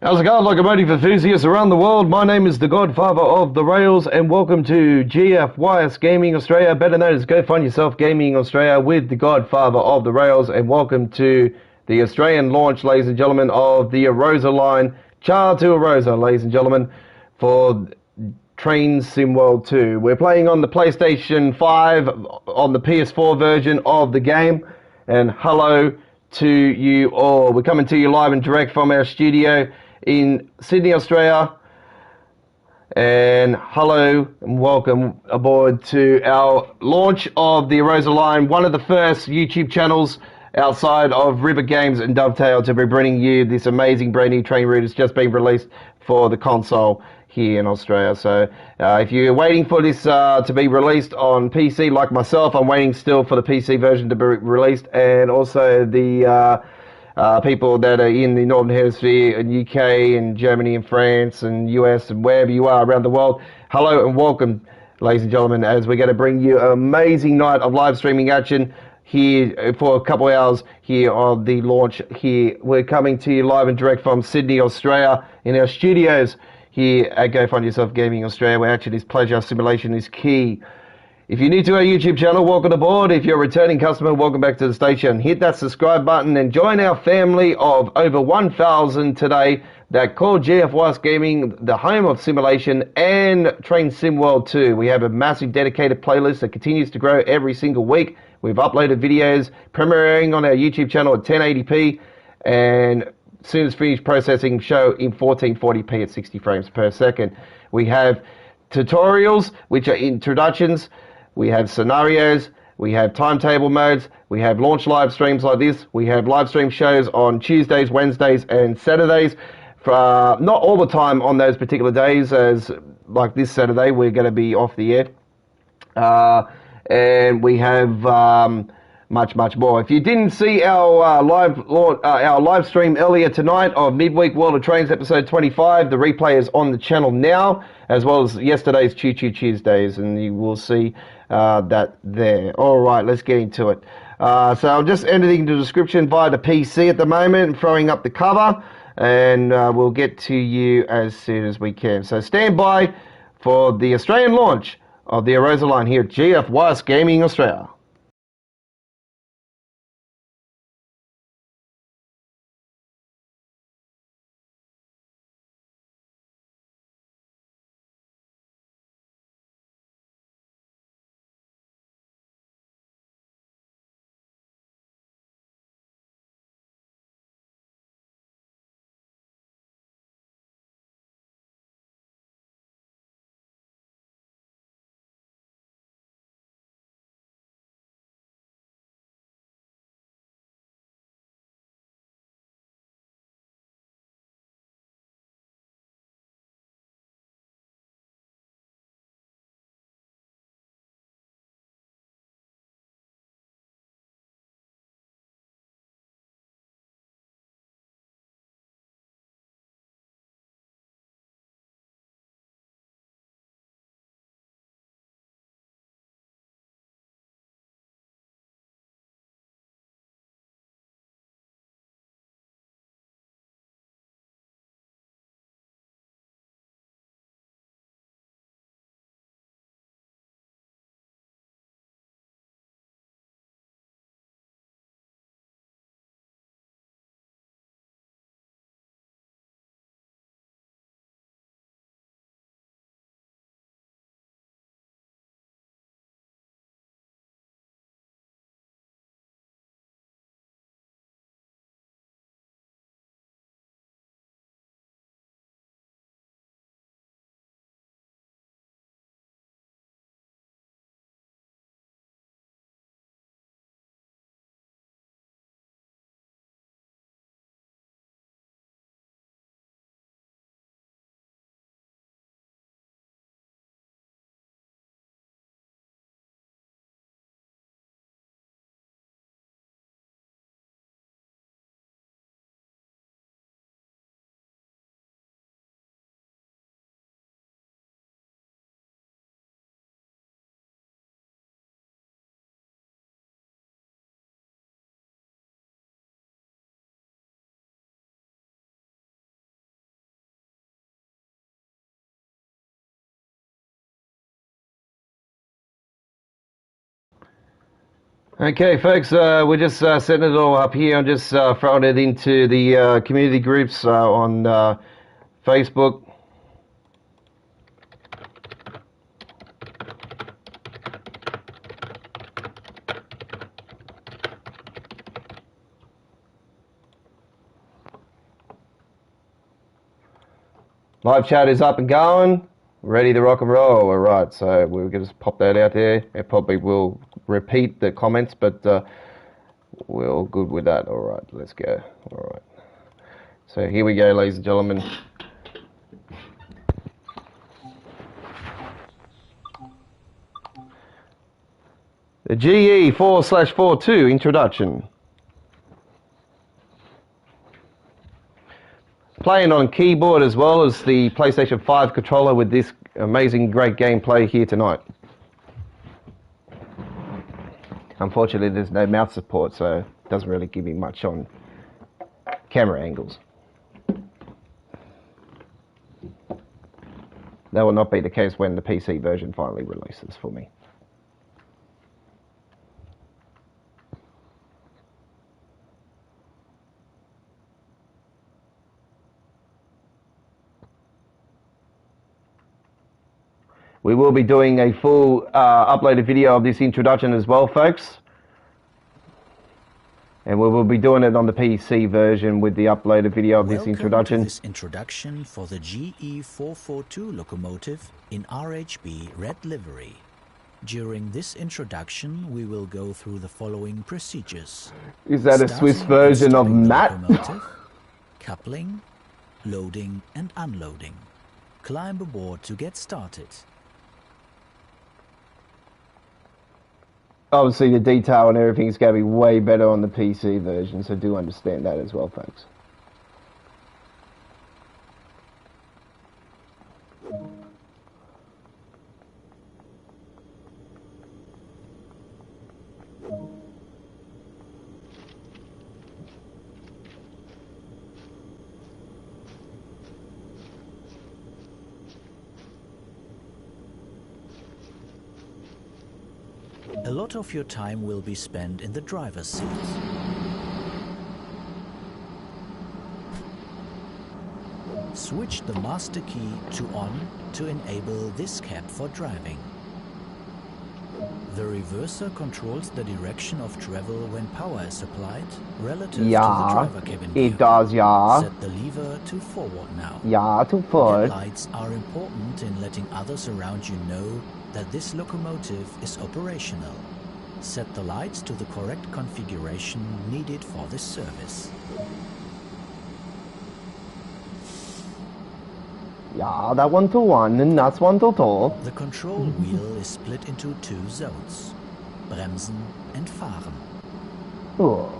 How's it going, locomotive enthusiasts around the world? My name is the Godfather of the Rails, and welcome to GFYS Gaming Australia, better known as Go Find Yourself Gaming Australia, with the Godfather of the Rails, and welcome to the Australian launch, ladies and gentlemen, of the Arosa Line, Chur-Arosa, ladies and gentlemen, for Train Sim World 2. We're playing on the PlayStation 5, on the PS4 version of the game, and hello to you all. We're coming to you live and direct from our studio in Sydney, Australia. And hello and welcome aboard to our launch of the Arosa Line, one of the first YouTube channels outside of River Games and Dovetail to be bringing you this amazing brand new train route. It's just been released for the console here in Australia. So if you're waiting for this to be released on PC like myself, I'm waiting still for the PC version to be released, and also the people that are in the Northern Hemisphere, in UK and Germany and France and US and wherever you are around the world. Hello and welcome, ladies and gentlemen, as we're going to bring you an amazing night of live streaming action here for a couple of hours here on the launch here. We're coming to you live and direct from Sydney, Australia, in our studios here at Go Find Yourself Gaming Australia, where action is pleasure, simulation is key. If you're new to our YouTube channel, welcome aboard. If you're a returning customer, welcome back to the station. Hit that subscribe button and join our family of over 1,000 today that call GFYS Gaming the home of simulation and Train Sim World 2. We have a massive dedicated playlist that continues to grow every single week. We've uploaded videos premiering on our YouTube channel at 1080p, and soon as finished processing show in 1440p at 60 frames per second. We have tutorials, which are introductions. We have scenarios, we have timetable modes, we have launch live streams like this, we have live stream shows on Tuesdays, Wednesdays and Saturdays. Not all the time on those particular days, as like this Saturday we're going to be off the air. And we have much more. If you didn't see our live stream earlier tonight of Midweek World of Trains episode 25, the replay is on the channel now, as well as yesterday's Choo Choo Tuesdays, and you will see that there. All right, let's get into it. So I'm just editing the description via the PC at the moment and throwing up the cover, and we'll get to you as soon as we can. So stand by for the Australian launch of the Arosa Line here at GFYS Gaming Australia. Okay, folks, we're just setting it all up here. I'm just throwing it into the community groups on Facebook. Live chat is up and going. Ready to rock and roll. All right, so we're going to just pop that out there. It probably will repeat the comments, but we're all good with that. All right, let's go. All right. So here we go, ladies and gentlemen. The GE4/42 introduction. Playing on keyboard as well as the PlayStation 5 controller with this amazing, great gameplay here tonight. Unfortunately, there's no mouse support, so it doesn't really give me much on camera angles. That will not be the case when the PC version finally releases for me. We will be doing a full uploaded video of this introduction as well, folks. And we will be doing it on the PC version with the uploaded video of this introduction. Welcome to this introduction for the GE442 locomotive in RHB red livery. During this introduction, we will go through the following procedures. Is that a Swiss version of Matt? Locomotive, coupling, loading and unloading. Climb aboard to get started. Obviously, the detail and everything is going to be way better on the PC version, so do understand that as well, folks. A lot of your time will be spent in the driver's seat. Switch the master key to on to enable this cab for driving. The reverser controls the direction of travel when power is applied relative to the driver cabin view. It does, yeah. Set the lever to forward now. Yeah, to forward. Headlights are important in letting others around you know that this locomotive is operational. Set the lights to the correct configuration needed for this service. Yeah, that 1 to 1 and that's 1 to 2. The control wheel is split into two zones, Bremsen and Fahren. Oh.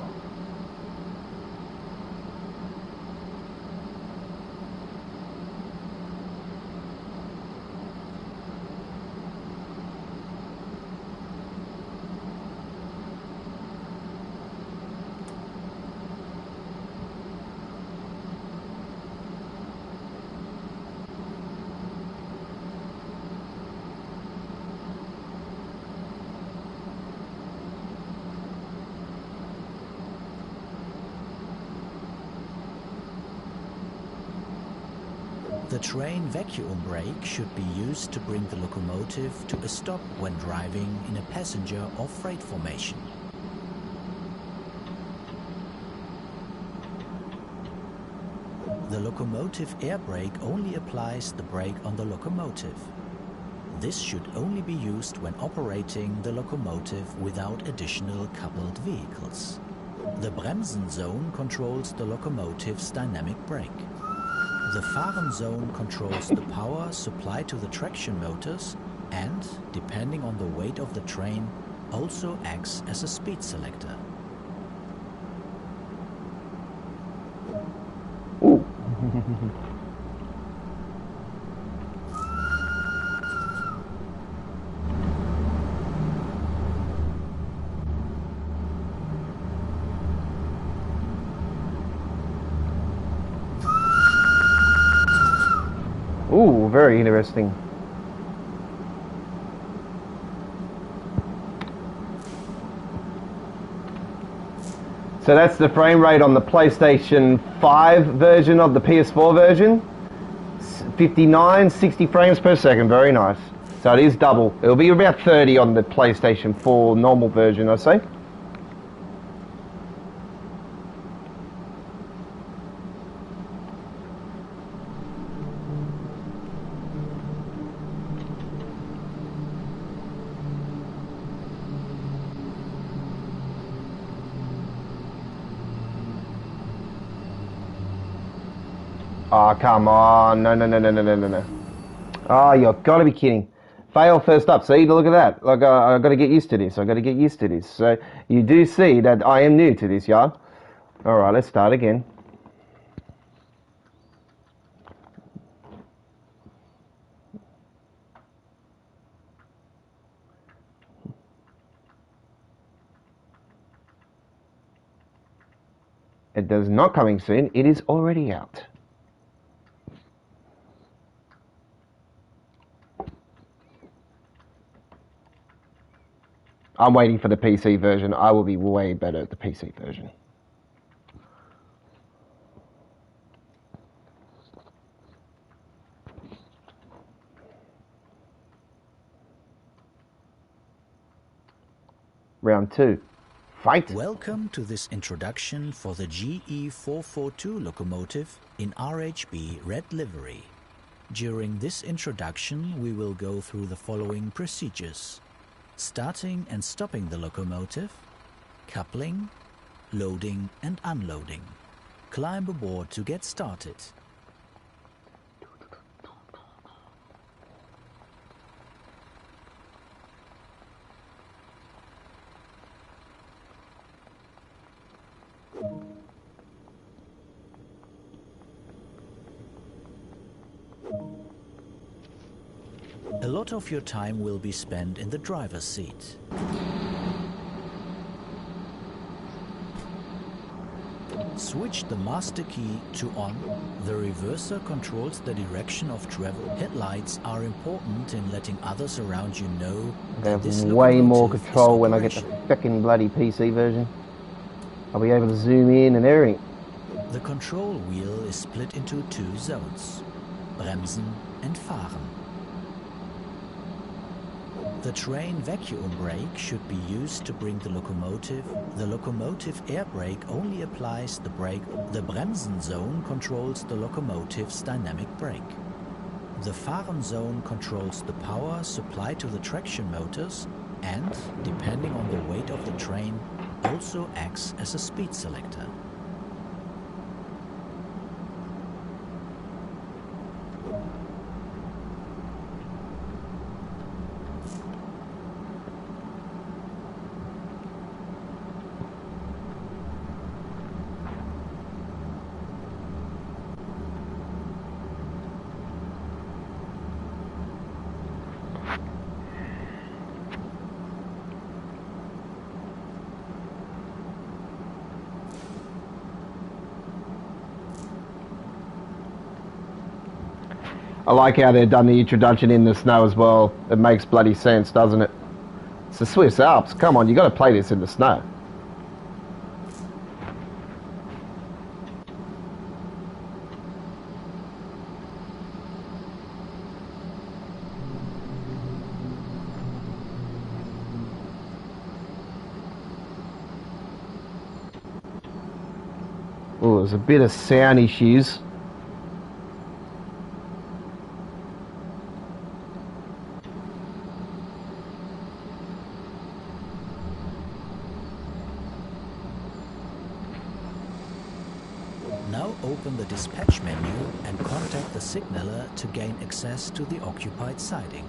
The train vacuum brake should be used to bring the locomotive to a stop when driving in a passenger or freight formation. The locomotive air brake only applies the brake on the locomotive. This should only be used when operating the locomotive without additional coupled vehicles. The Bremsen zone controls the locomotive's dynamic brake. The Fahren zone controls the power supplied to the traction motors and, depending on the weight of the train, also acts as a speed selector. Ooh. Ooh, very interesting. So that's the frame rate on the PlayStation 5 version of the PS4 version. 59, 60 frames per second. Very nice. So it is double. It'll be about 30 on the PlayStation 4 normal version, I say. Oh, come on. No. Oh, you've got to be kidding. Fail first up. See, look at that. Like, I've got to get used to this. So you do see that I am new to this yard. All right, let's start again. It does not coming soon. It is already out. I'm waiting for the PC version. I will be way better at the PC version. Round 2. Fight! Welcome to this introduction for the GE442 locomotive in RHB red livery. During this introduction we will go through the following procedures: starting and stopping the locomotive, coupling, loading and unloading. Climb aboard to get started. A lot of your time will be spent in the driver's seat. Switch the master key to on. The reverser controls the direction of travel. Headlights are important in letting others around you know I that this have way more locomotive control is when I get the operational. fucking bloody PC version. I'll be able to zoom in and everything. The control wheel is split into two zones: Bremsen and Fahren. The train vacuum brake should be used to bring the locomotive. The locomotive air brake only applies the brake. The Bremsen zone controls the locomotive's dynamic brake. The Fahren zone controls the power supplied to the traction motors and, depending on the weight of the train, also acts as a speed selector. I like how they've done the introduction in the snow as well. It makes bloody sense, doesn't it? It's the Swiss Alps. Come on, you got to play this in the snow. Oh, there's a bit of sound issues. Now open the dispatch menu and contact the signaller to gain access to the occupied siding.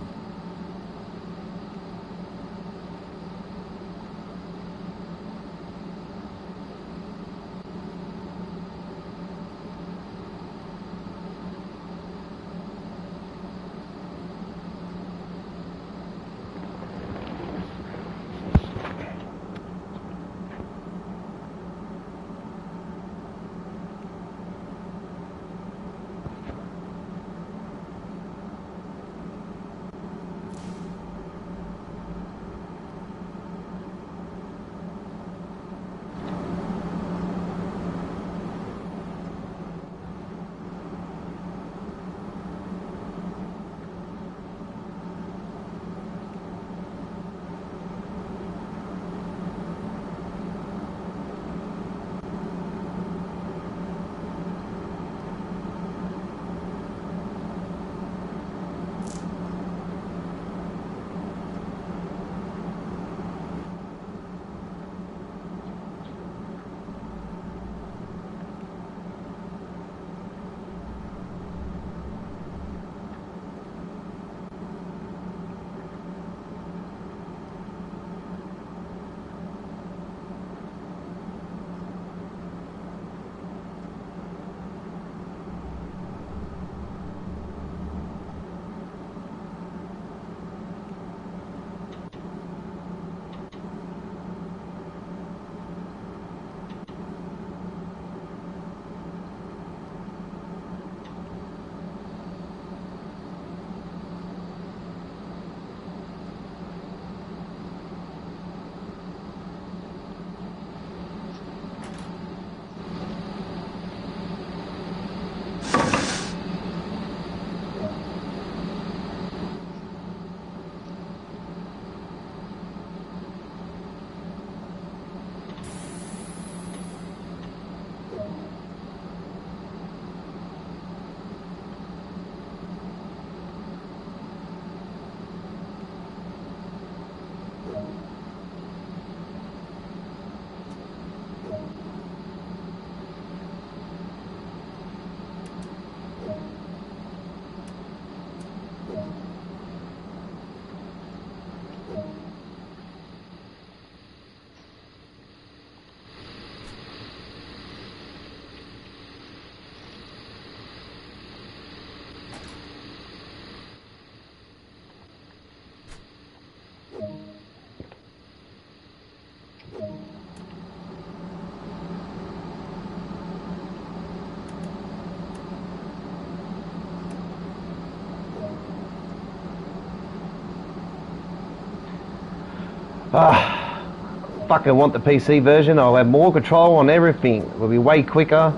Fucking want the PC version. I'll have more control on everything. It'll be way quicker.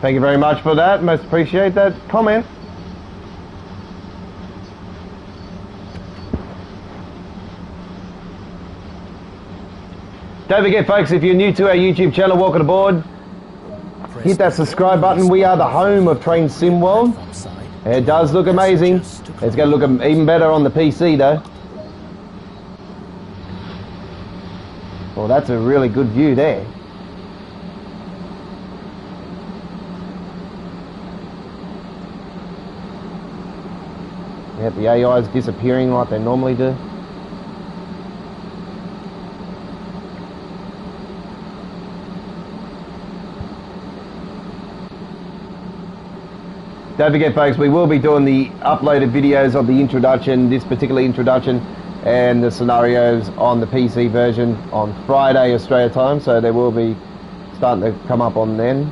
Thank you very much for that. Most appreciate that comment. Don't forget, folks, if you're new to our YouTube channel, welcome aboard. Hit that subscribe button. We are the home of Train Sim World. It does look amazing. It's going to look even better on the PC, though. Well, that's a really good view there. Yep, the AI is disappearing like they normally do. Don't forget, folks, we will be doing the uploaded videos of the introduction, this particular introduction, and the scenarios on the PC version on Friday Australia time, so they will be starting to come up on then.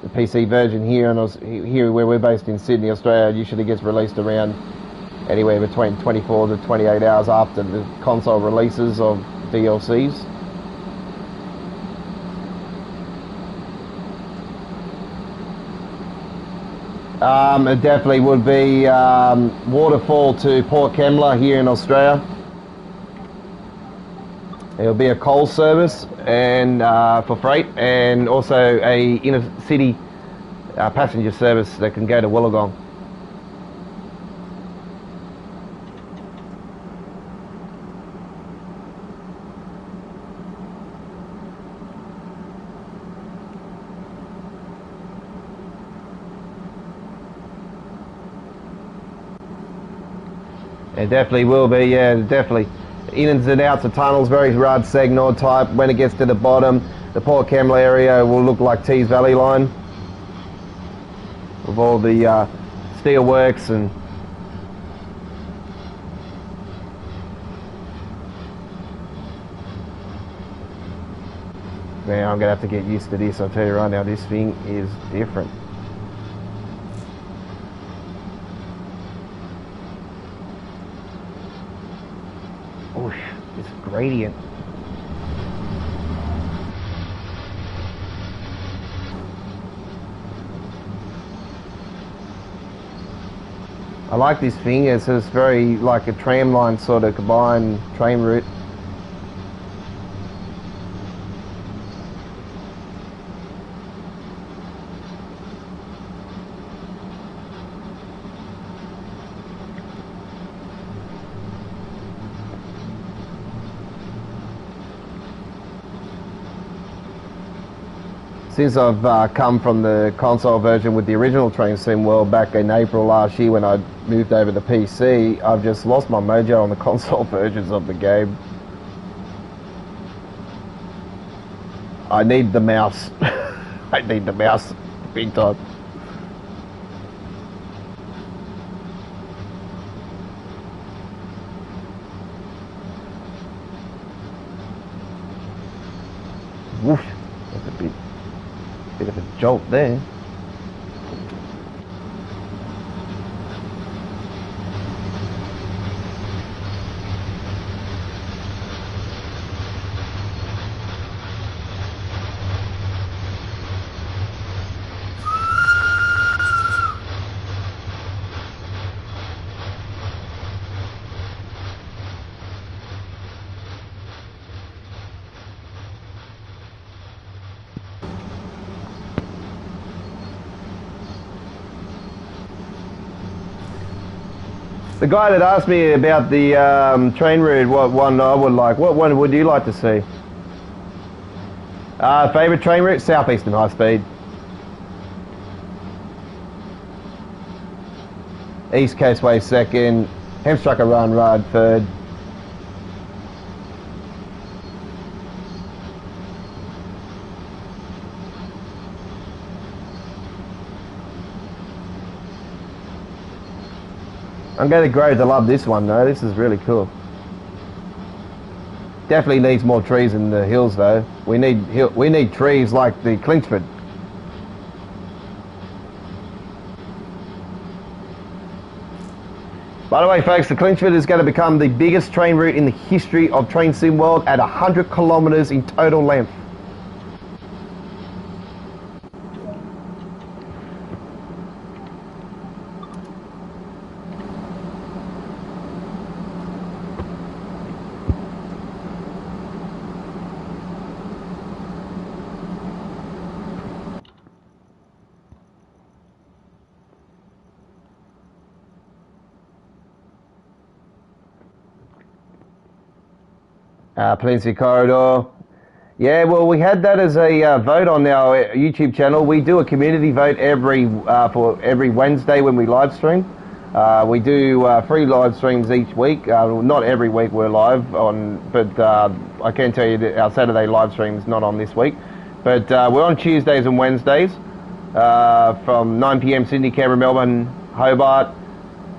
The PC version here, and here where we're based in Sydney, Australia, usually gets released around anywhere between 24 to 28 hours after the console releases of DLCs. It definitely would be Waterfall to Port Kembla here in Australia. It'll be a coal service and for freight, and also a inner city passenger service that can go to Wollongong. It definitely will be, yeah, definitely. Ins and outs of tunnels, very Rad Segnor type. When it gets to the bottom, the Port Kembla area will look like Tees Valley Line, with all the steel works and man, I'm gonna have to get used to this. I'll tell you right now, this thing is different. gradient. I like this thing. It's just very like a tram line sort of combined train route. Since I've come from the console version with the original Train Sim World back in April last year when I moved over to PC, I've just lost my mojo on the console versions of the game. I need the mouse. I need the mouse big time. Woof. That's a bit of a jolt there. The guy that asked me about the train route, what one I would like, what one would you like to see? Favourite train route? Southeastern High Speed. East Coastway second, Hemstrucker Run Rod third. I'm going to grow to love this one though. This is really cool. Definitely needs more trees in the hills though. We need trees like the Clinchford. By the way, folks, the Clinchford is going to become the biggest train route in the history of Train Sim World at 100 kilometres in total length. Peninsula Corridor. Yeah, well, we had that as a vote on our YouTube channel. We do a community vote for every Wednesday when we live stream. We do 3 live streams each week. Not every week we're live on, but I can tell you that our Saturday live stream is not on this week. But we're on Tuesdays and Wednesdays from 9 p.m. Sydney, Canberra, Melbourne, Hobart,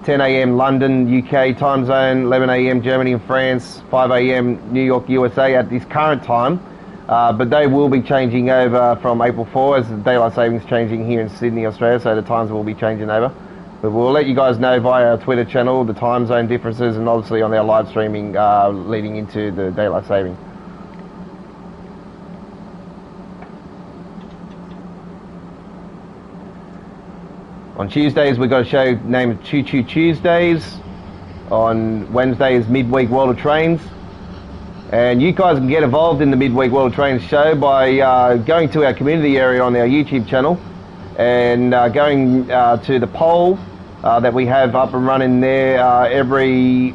10 a.m. London, UK time zone, 11 a.m. Germany and France, 5 a.m. New York, USA at this current time. But they will be changing over from April 4 as the daylight savings changing here in Sydney, Australia, so the times will be changing over. But we'll let you guys know via our Twitter channel the time zone differences and obviously on our live streaming leading into the daylight saving. On Tuesdays we've got a show named Choo Choo Tuesdays. On Wednesdays midweek World of Trains. And you guys can get involved in the midweek World of Trains show by going to our community area on our YouTube channel and going to the poll that we have up and running there every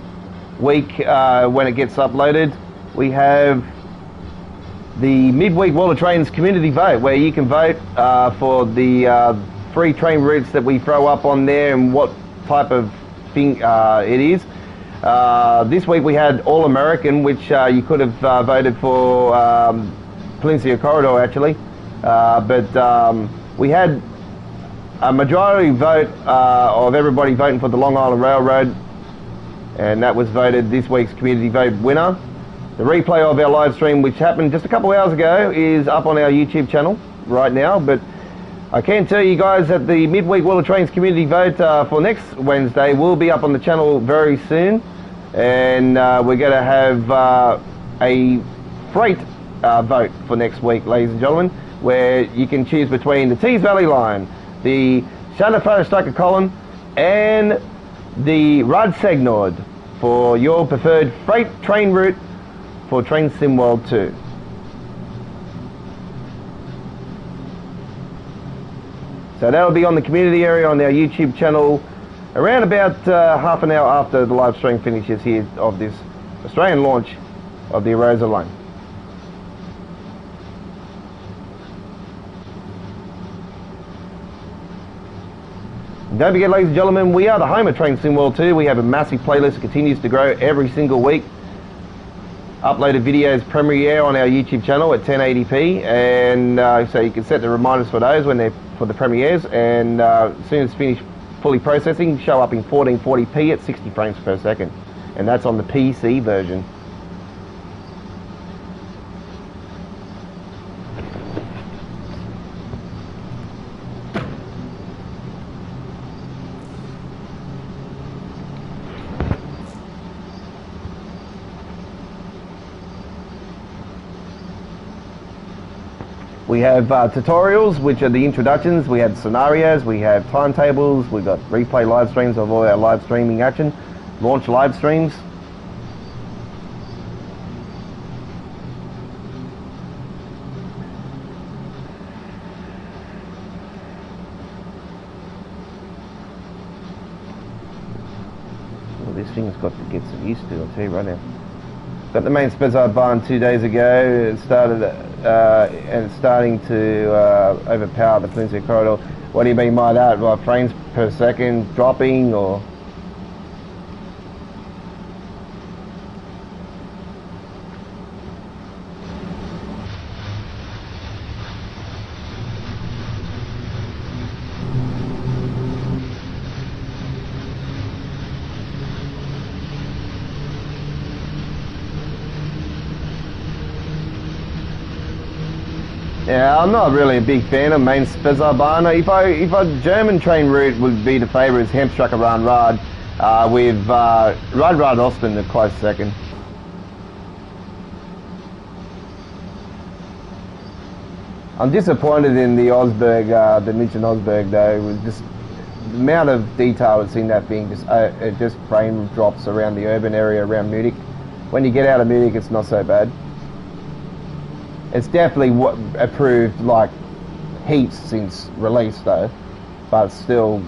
week when it gets uploaded. We have the midweek World of Trains community vote where you can vote for the 3 train routes that we throw up on there and what type of thing it is. This week we had All American, which you could have voted for Peninsula Corridor actually, but we had a majority vote of everybody voting for the Long Island Railroad, and that was voted this week's community vote winner. The replay of our live stream, which happened just a couple of hours ago, is up on our YouTube channel right now, but I can tell you guys that the midweek World of Trains community vote for next Wednesday will be up on the channel very soon, and we're going to have a freight vote for next week, ladies and gentlemen, where you can choose between the Tees Valley Line, the Shanafara Column, and the Rad Segnord for your preferred freight train route for Train Sim World 2. So that'll be on the community area on our YouTube channel around about half an hour after the live stream finishes here of this Australian launch of the Arosa Line. Don't forget, ladies and gentlemen, we are the home of Train Sim World 2. We have a massive playlist that continues to grow every single week. Uploaded videos premiere on our YouTube channel at 1080p, and so you can set the reminders for those when they're for the premieres, and as soon as finished fully processing, show up in 1440p at 60 frames per second, and that's on the PC version. We have tutorials, which are the introductions. We have scenarios, we have timetables, we've got replay live streams of all our live streaming action, launch live streams. Well, this thing's got to get some used to, I'll tell you right now. Got the main Spezard barn 2 days ago. It started and it's starting to overpower the Peninsula Corridor. What do you mean by that? By frames per second dropping, or? Yeah, I'm not really a big fan of main Spezarbahn. If a German train route would be the favourite, is Hemstracker Rad, with Rad Austin a close second. I'm disappointed in the Osberg, the München Osberg though, with just the amount of detail that's in that thing. It just frame drops around the urban area around Munich. When you get out of Munich, it's not so bad. It's definitely approved like heaps since release though, but it's still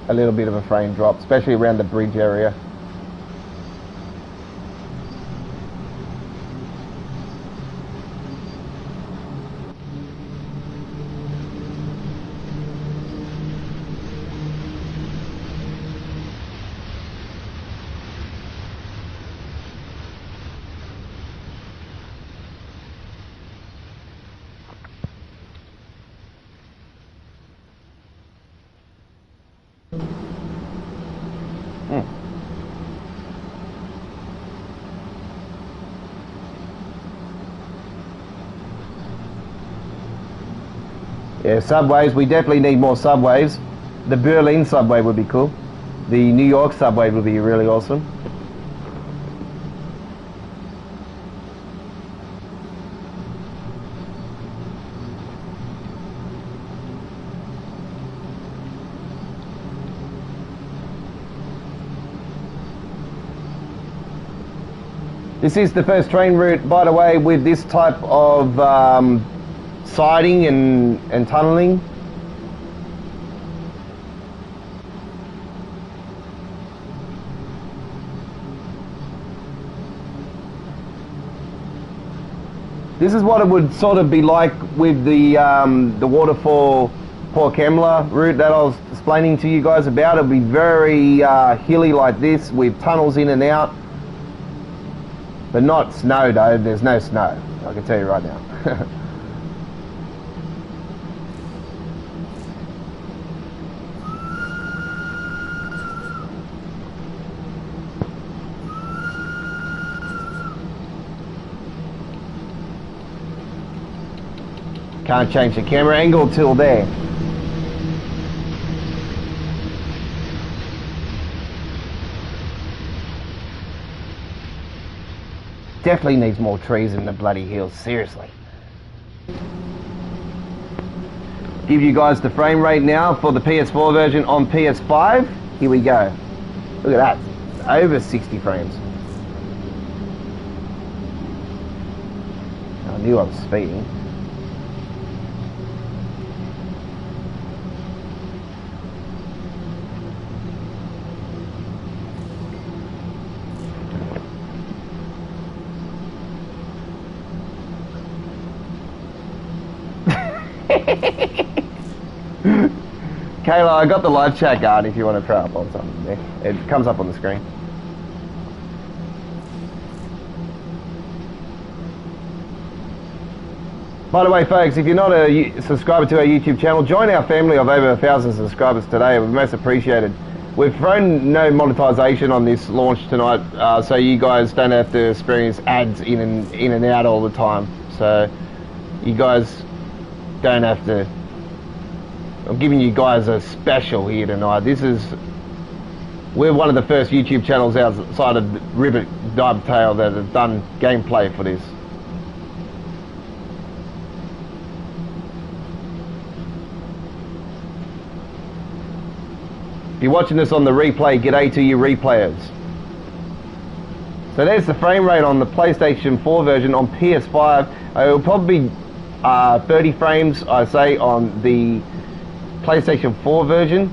a little bit of a frame drop, especially around the bridge area. Yeah, subways, we definitely need more subways. The Berlin subway would be cool. The New York subway would be really awesome. This is the first train route, by the way, with this type of siding and tunnelling. This is what it would sort of be like with the waterfall Port Kembla route that I was explaining to you guys about. It would be very hilly like this with tunnels in and out. But not snow though, there's no snow, I can tell you right now. Can't change the camera angle till there. definitely needs more trees in the bloody hills, seriously. Give you guys the frame rate now for the PS4 version on PS5. Here we go. Look at that. Over 60 frames. I knew I was speeding. Kayla, I got the live chat guard if you want to throw up on something there. It comes up on the screen. By the way, folks, if you're not a subscriber to our YouTube channel, join our family of over 1,000 subscribers today. We're most appreciated. We've thrown no monetization on this launch tonight, so you guys don't have to experience ads in and out all the time. So you guys don't have to. I'm giving you guys a special here tonight. We're one of the first YouTube channels outside of Rivet Dovetail that have done gameplay for this. If you're watching this on the replay, g'day to you replayers. So there's the frame rate on the PlayStation 4 version. On PS5, it will probably be 30 frames, I say, on the PlayStation 4 version.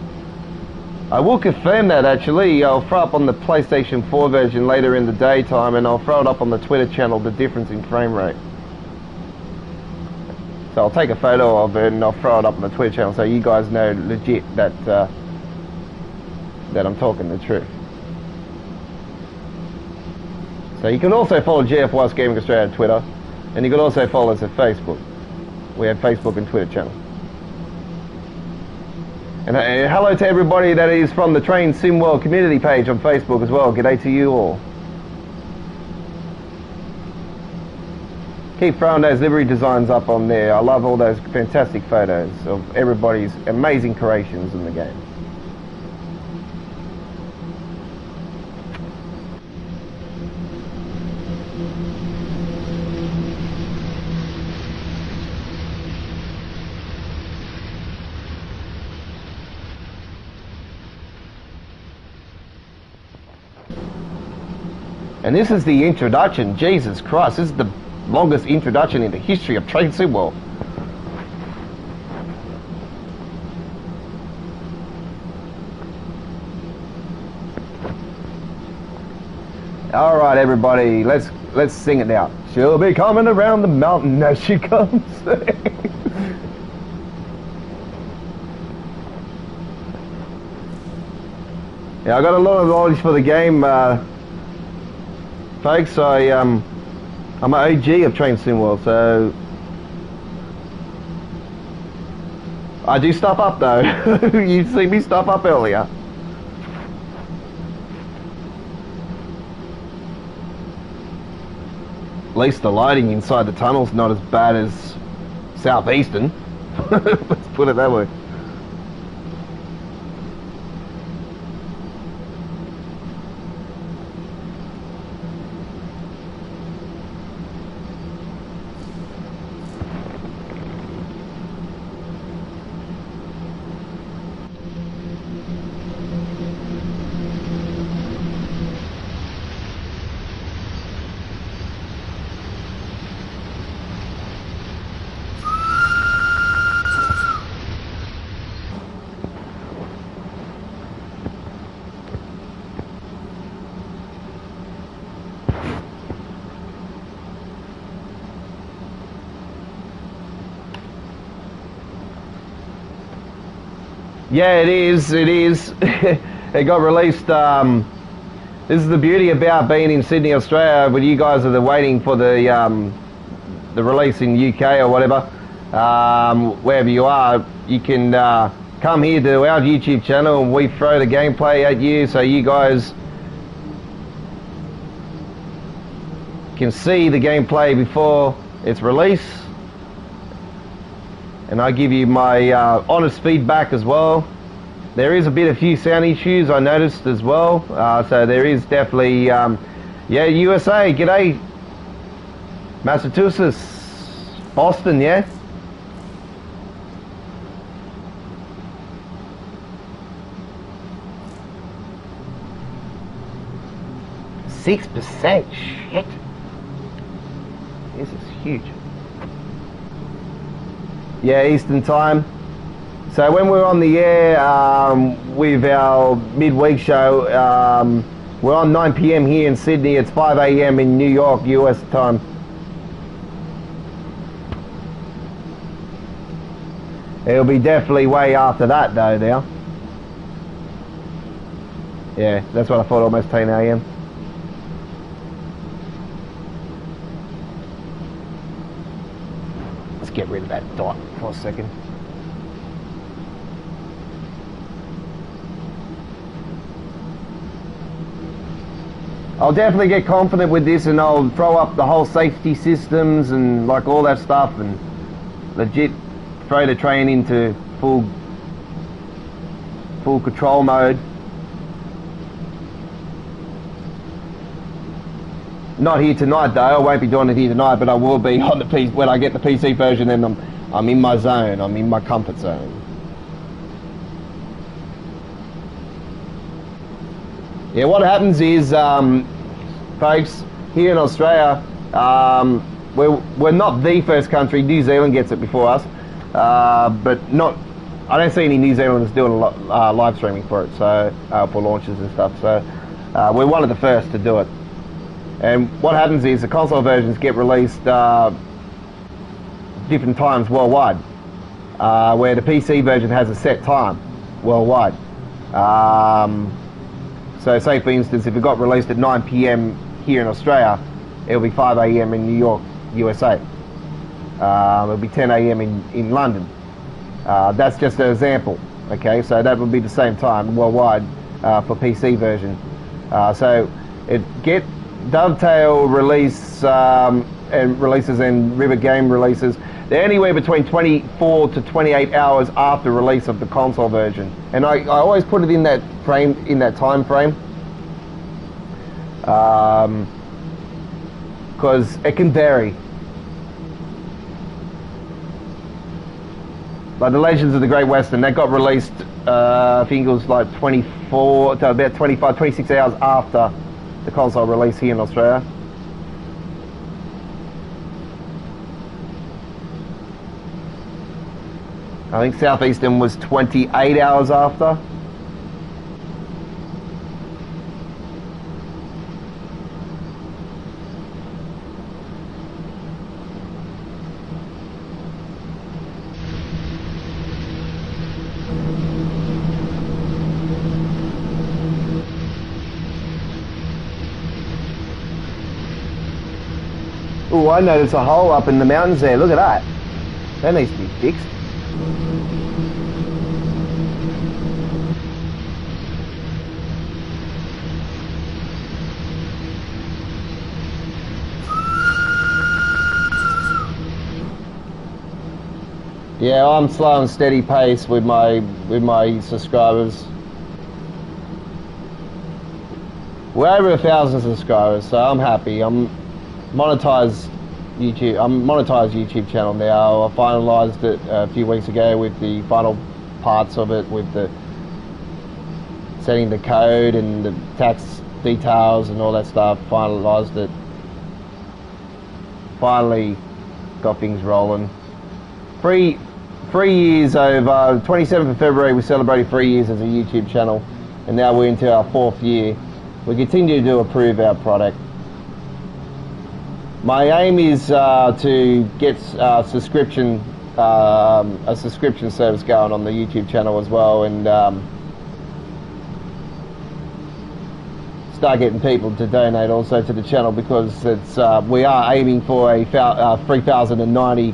I will confirm that actually. I'll throw up on the PlayStation 4 version later in the daytime, and I'll throw it up on the Twitter channel, the difference in frame rate. So I'll take a photo of it and I'll throw it up on the Twitter channel so you guys know legit that that I'm talking the truth. So you can also follow GFYS Gaming Australia on Twitter, and you can also follow us at Facebook. We have Facebook and Twitter channel. And hello to everybody that is from the Train Sim World community page on Facebook as well. G'day to you all. Keep throwing those livery designs up on there. I love all those fantastic photos of everybody's amazing creations in the game. And this is the introduction. Jesus Christ, this is the longest introduction in the history of Train Sim World. All right, everybody, let's sing it now. She'll be coming around the mountain as she comes. Yeah, I got a lot of knowledge for the game. Folks, I'm an OG of Train Sim World, so I do stuff up though. You see me stuff up earlier. At least the lighting inside the tunnel's not as bad as Southeastern. Let's put it that way. Yeah, it is. It got released. This is the beauty about being in Sydney, Australia. When you guys are waiting for the release in UK or whatever, wherever you are, you can come here to our YouTube channel and we throw the gameplay at you, so you guys can see the gameplay before it's released. And I give you my honest feedback as well. There is a few sound issues I noticed as well. So there is definitely, yeah, USA, g'day. Massachusetts, Boston, yeah. %6, shit. This is huge. Yeah, Eastern time. So when we're on the air with our midweek show, we're on 9 p.m. here in Sydney. It's 5 a.m. in New York, US time. It'll be definitely way after that though now. Yeah, that's what I thought, almost 10 a.m. Let's get rid of that dot for a second. I'll definitely get confident with this, and I'll throw up the whole safety systems and like all that stuff, and legit throw the train into full control mode. Not here tonight though. I won't be doing it here tonight, but I will be on the PC when I get the PC version, and I'm in my zone. I'm in my comfort zone. Yeah, what happens is, folks, here in Australia, we're not the first country. New Zealand gets it before us, but not. I don't see any New Zealanders doing a lot, live streaming for it, so for launches and stuff. So we're one of the first to do it. And what happens is the console versions get released different times worldwide, where the PC version has a set time worldwide. So say for instance, if it got released at 9 p.m. here in Australia, it'll be 5 a.m. in New York, USA. It'll be 10 a.m. in London. That's just an example, okay? So that would be the same time worldwide for PC version. So it dovetail release and releases and River Game releases. They're anywhere between 24 to 28 hours after release of the console version, and I always put it in that frame, in that time frame, because it can vary. Like the Legends of the Great Western, that got released, I think it was like 24 to about 25, 26 hours after the console release here in Australia. I think Southeastern was 28 hours after. Oh, I noticed a hole up in the mountains there. Look at that. That needs to be fixed. Yeah, I'm slow and steady pace with my subscribers. We're over 1,000 subscribers, so I'm happy. I'm monetized YouTube channel now. I finalized it a few weeks ago with the final parts of it, with the setting the code and the tax details and all that stuff. Finalized it. Finally got things rolling. 3 years over. 27th of February we celebrated 3 years as a YouTube channel, and now we're into our 4th year. We continue to improve our product. My aim is to get a subscription service going on the YouTube channel as well, and start getting people to donate also to the channel, because it's we are aiming for a 3090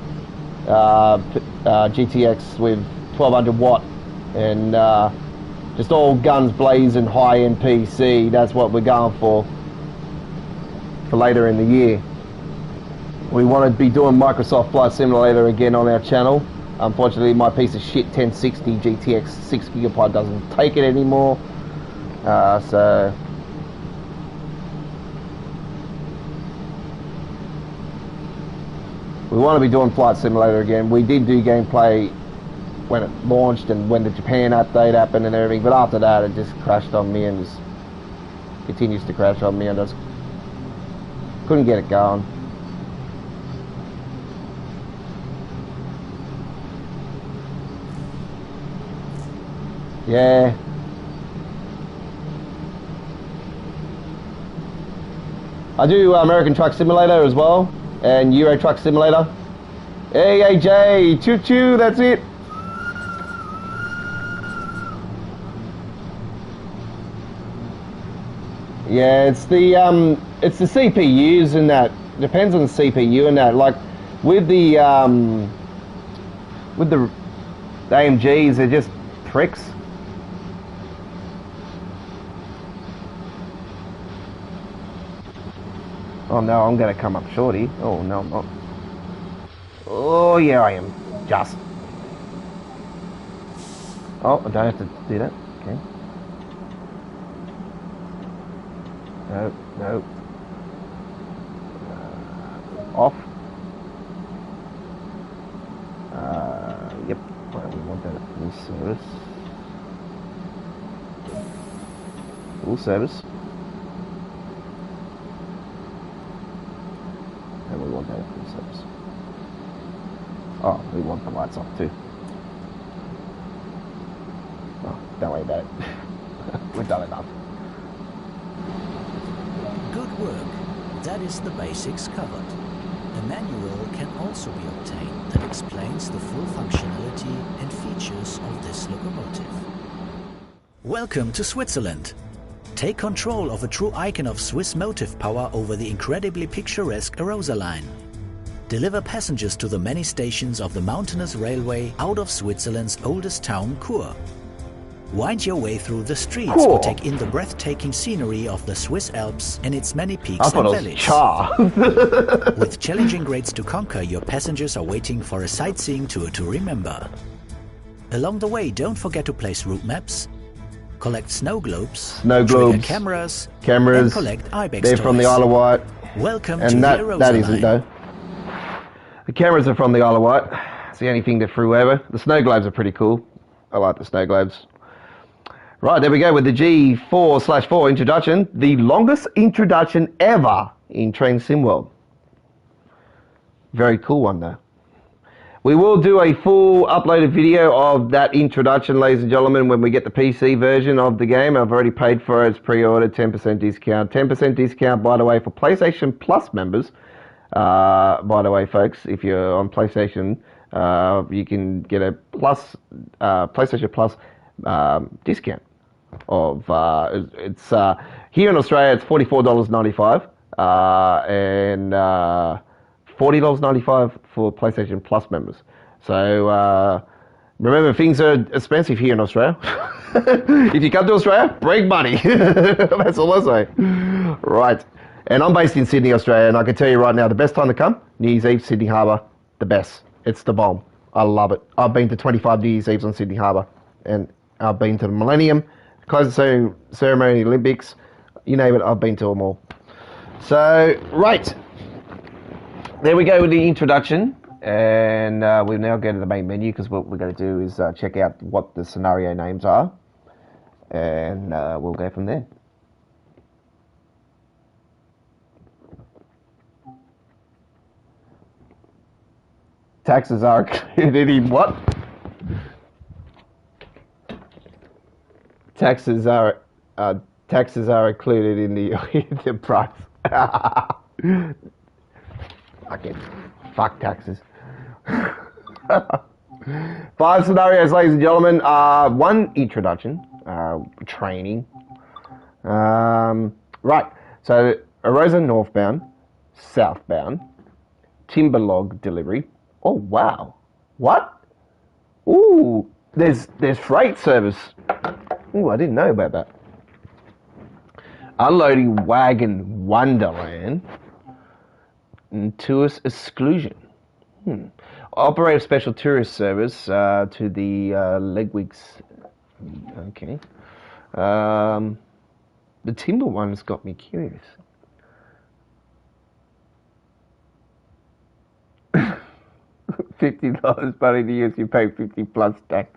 GTX with 1200 watt and just all guns blazing high-end PC. That's what we're going for later in the year. We want to be doing Microsoft Flight Simulator again on our channel. Unfortunately, my piece of shit 1060 GTX 6GB doesn't take it anymore. So We want to be doing Flight Simulator again. We did do gameplay when it launched and when the Japan update happened and everything, but after that it just crashed on me and just continues to crash on me and I just couldn't get it going. Yeah. I do American Truck Simulator as well, and Euro Truck Simulator. Hey AJ, choo choo, that's it. Yeah, it's the CPUs and that. Depends on the CPU and that. Like with the AMGs, they're just pricks. Oh no, I'm gonna come up shorty. Oh no, I'm not. Oh yeah, I am. Just. Oh, I don't have to do that. Okay. No, no. Off. Yep. Well, we want that at full service. Full service. And we want that at full service. Oh, we want the lights off too. Oh, don't worry about it. We've done enough. Good work. That is the basics covered. A manual can also be obtained that explains the full functionality and features of this locomotive. Welcome to Switzerland. Take control of a true icon of Swiss motive power over the incredibly picturesque Arosa Line. Deliver passengers to the many stations of the mountainous railway out of Switzerland's oldest town, Chur. Wind your way through the streets or take in the breathtaking scenery of the Swiss Alps and its many peaks and valleys. Char. With challenging grades to conquer, your passengers are waiting for a sightseeing tour to remember. Along the way, don't forget to place route maps, collect snow globes, trigger cameras, and collect ibex They're toys. from the Isle of Wight. Welcome and to that, the Arosa that isn't Line. though. The cameras are from the Isle of Wight. It's the only thing they threw over. The snow globes are pretty cool. I like the snow globes. Right, there we go with the G4/4 introduction. The longest introduction ever in Train Sim World. Very cool one though. We will do a full uploaded video of that introduction, ladies and gentlemen, when we get the PC version of the game. I've already paid for it. It's pre-ordered, 10% discount. 10% discount, by the way, for PlayStation Plus members. By the way, folks, if you're on PlayStation, you can get a plus PlayStation Plus discount. Of it's here in Australia, it's $44.95 and $40.95 for PlayStation Plus members. So remember, things are expensive here in Australia. If you come to Australia, bring money. That's all I say. Right. And I'm based in Sydney, Australia, and I can tell you right now, the best time to come, New Year's Eve, Sydney Harbour, the best. It's the bomb. I love it. I've been to 25 New Year's Eves on Sydney Harbour, and I've been to the Millennium, closing ceremony, Olympics, you name it, I've been to them all. So, right. There we go with the introduction, and we'll now go to the main menu, because what we're going to do is check out what the scenario names are, and we'll go from there. Taxes are included in what? Taxes are included in the price. Okay, fuck taxes. 5 scenarios, ladies and gentlemen. 1 introduction, training. Right. So Arosa northbound, southbound, timber log delivery. Oh wow. What? Ooh, there's freight service. Ooh, I didn't know about that. Unloading wagon wonderland. And tourist exclusion. Operate a special tourist service to the Legwigs. Okay. The timber one's got me curious. $50, but in the US you pay 50 plus tax.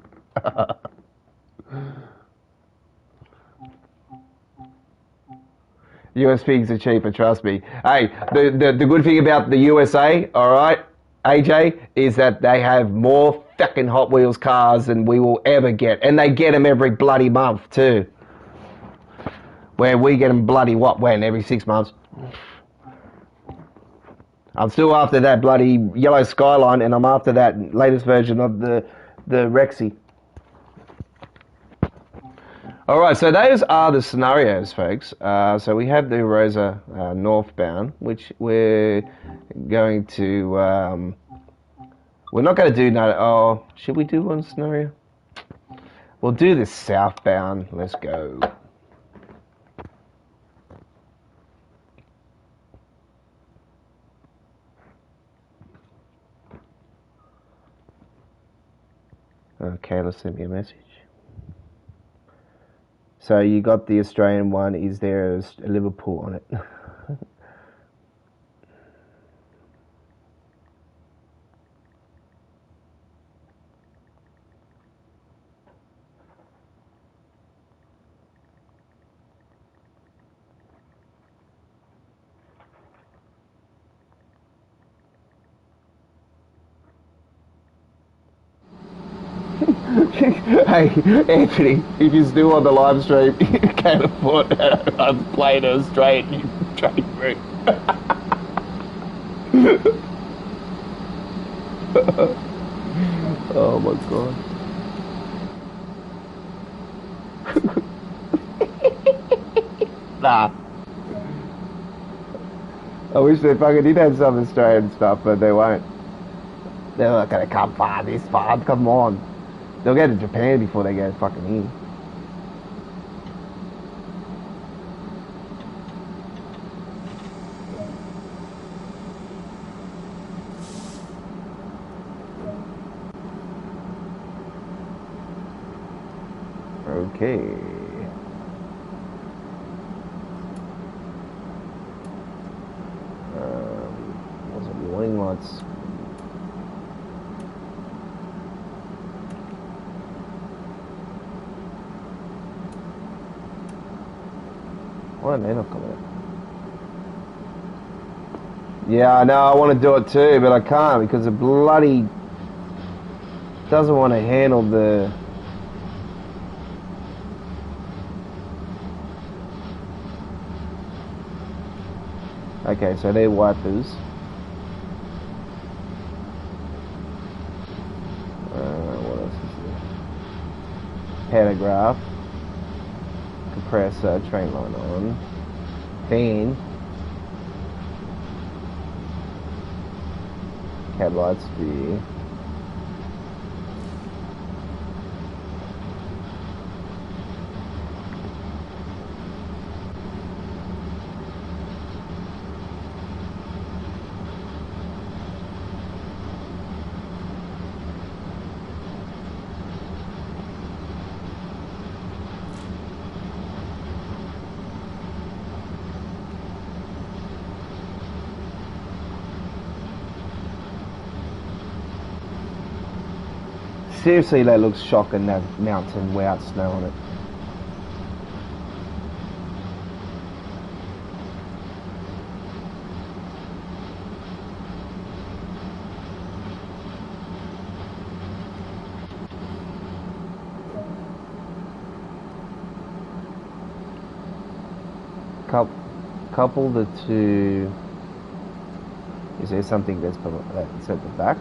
US pigs are cheaper, trust me. Hey, the good thing about the USA, alright, AJ, is that they have more fucking Hot Wheels cars than we will ever get. And they get them every bloody month, too. Where we get them bloody, every 6 months? I'm still after that bloody yellow Skyline, and I'm after that latest version of the Rexy. Alright, so those are the scenarios, folks. So we have the Arosa Northbound, which we're going to... we're not going to do... Oh, should we do one scenario? We'll do the southbound. Let's go. Okay, let's send me a message. So you got the Australian one. Is there a Liverpool on it? Hey, Anthony, if you're still on the live stream, you can't afford I'm playing an Australian train route. Oh my god. Nah. I wish they fucking did have some Australian stuff, but they won't. They're not gonna come far this far, come on. They'll go to Japan before they go fucking here. Okay. What's it, warning lights? Why are they not coming out? Yeah, I know, I want to do it too, but I can't because the bloody doesn't want to handle the... Okay, so they're wipers. What else is there? Pantograph. Compressor, train line on. Fan. Cab lights, view. Seriously, that looks shocking, that mountain without snow on it. Couple the two. Is there something that's at the back?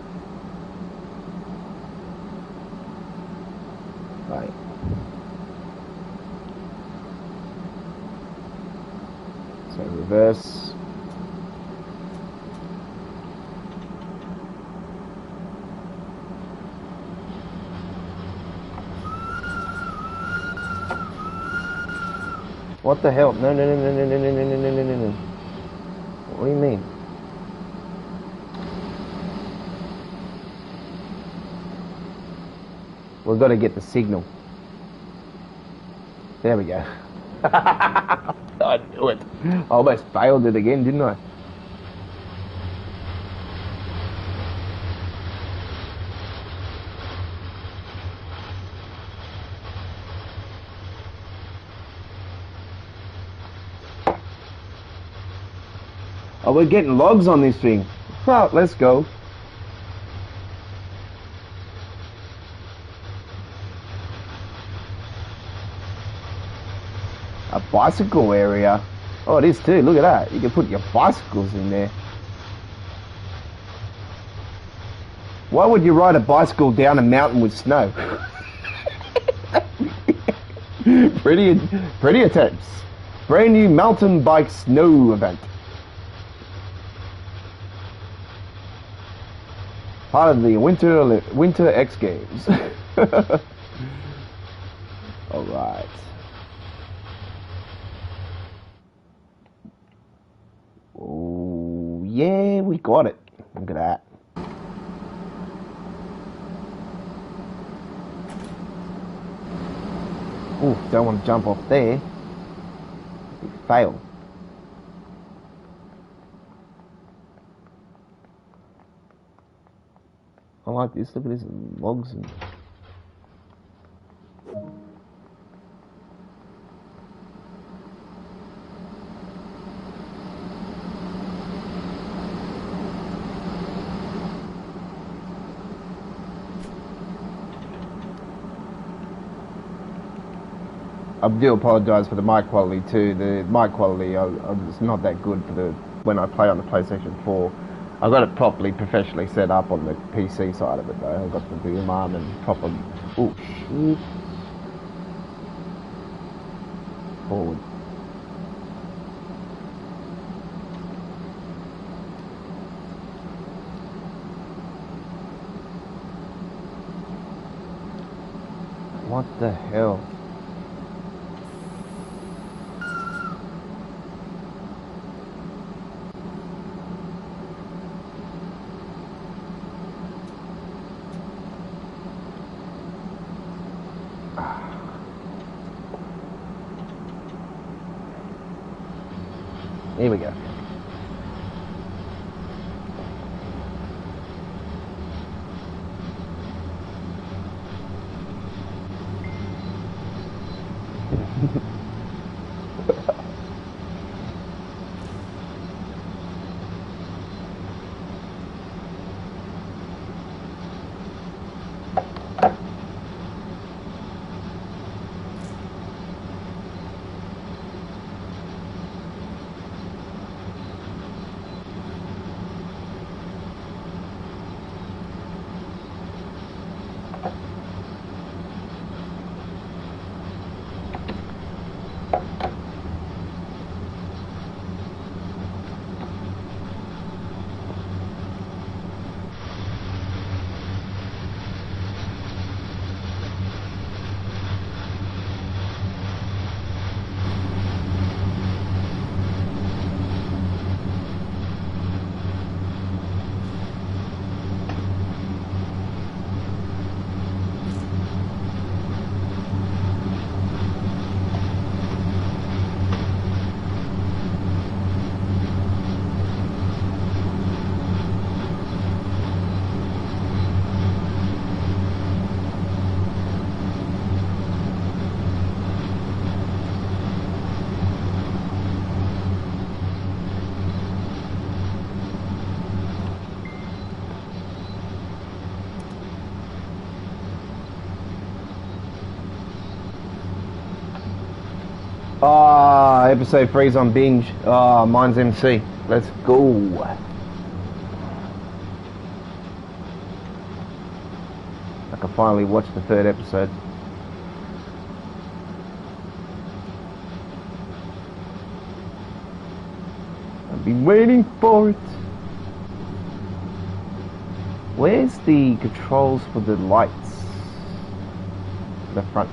Right. So reverse. What the hell? No. What do you mean? We've got to get the signal. There we go. I knew it. I almost failed it again, didn't I? Oh, we're getting logs on this thing. Well, let's go. A bicycle area. Oh, it is too. Look at that. You can put your bicycles in there. Why would you ride a bicycle down a mountain with snow? Pretty attempts. Brand new mountain bike snow event. Part of the Winter X Games. Alright. Oh, yeah, we got it. Look at that. Oh, don't want to jump off there. We fail. I like this. Look at this logs and. I do apologise for the mic quality too. The mic quality is not that good for when I play on the PlayStation 4. I got it properly, professionally set up on the PC side of it though. I got the boom arm and proper. Oh shit! Forward. What the hell? Here we go. Ah, episode 3's on binge. Ah, mine's MC. Let's go. I can finally watch the 3rd episode. I've been waiting for it. Where's the controls for the lights? The front.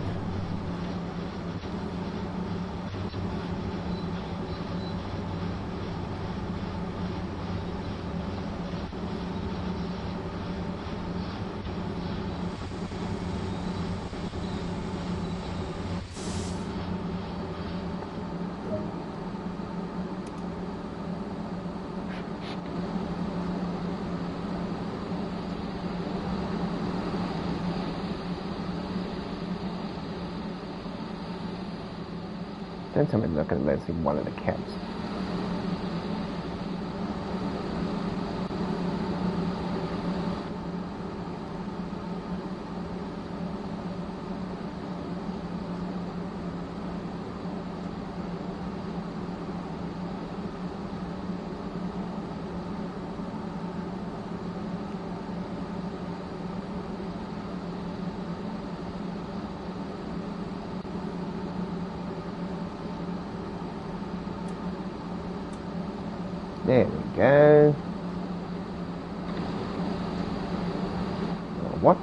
Don't tell me they're not going to let us in one of the cabs. There we go. What?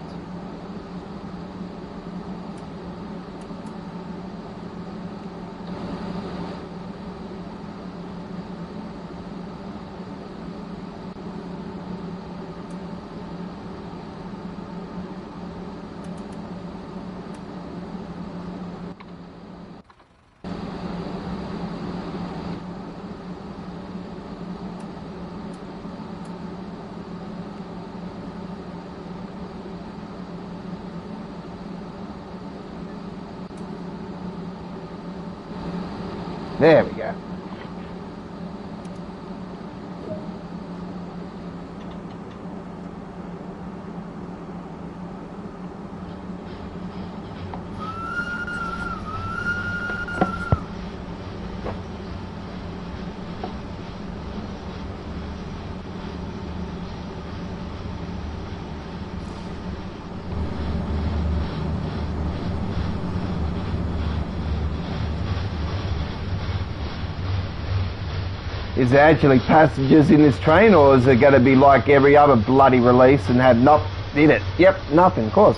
There we go. Is there actually passengers in this train, or is it going to be like every other bloody release and have nothing in it? Yep, nothing, of course.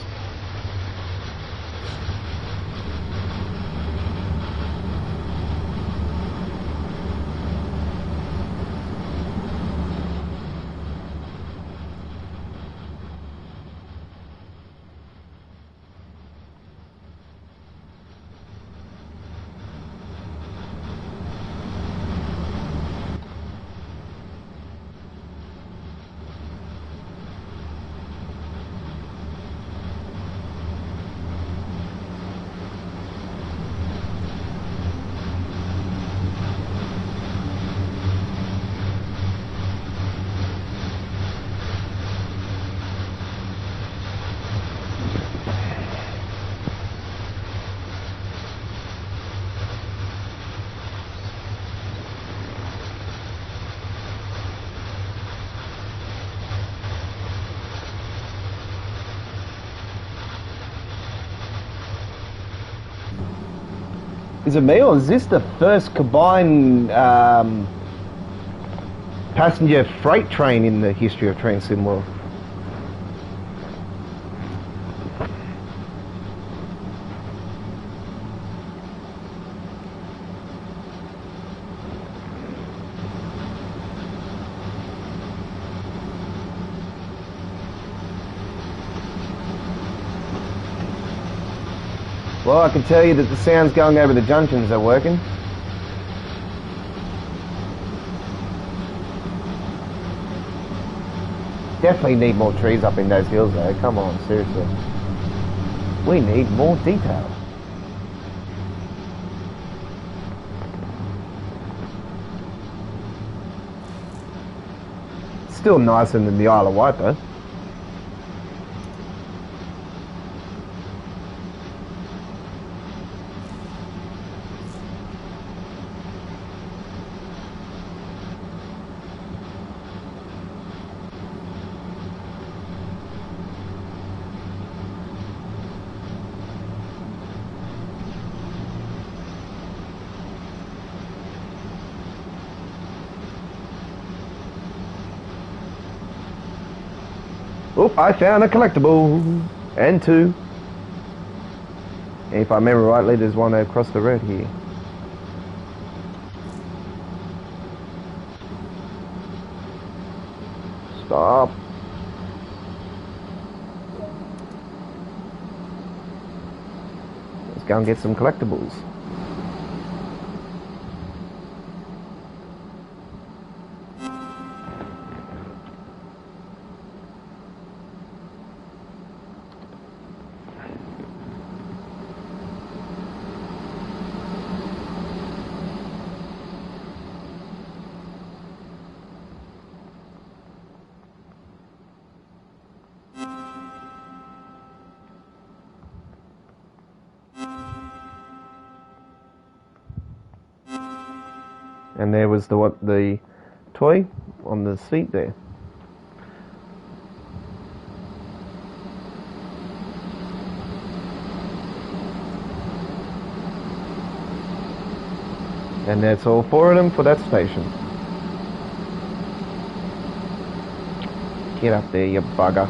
Is it me, or is this the first combined passenger freight train in the history of Transcend World? Well, I can tell you that the sounds going over the junctions are working. Definitely need more trees up in those hills though, come on, seriously. We need more detail. Still nicer than the Isle of Wight though. Oh, I found a collectible. And two. And if I remember rightly, there's one across the road here. Stop. Let's go and get some collectibles. And there was the toy on the seat there. And that's all four of them for that station. Get up there, you bugger.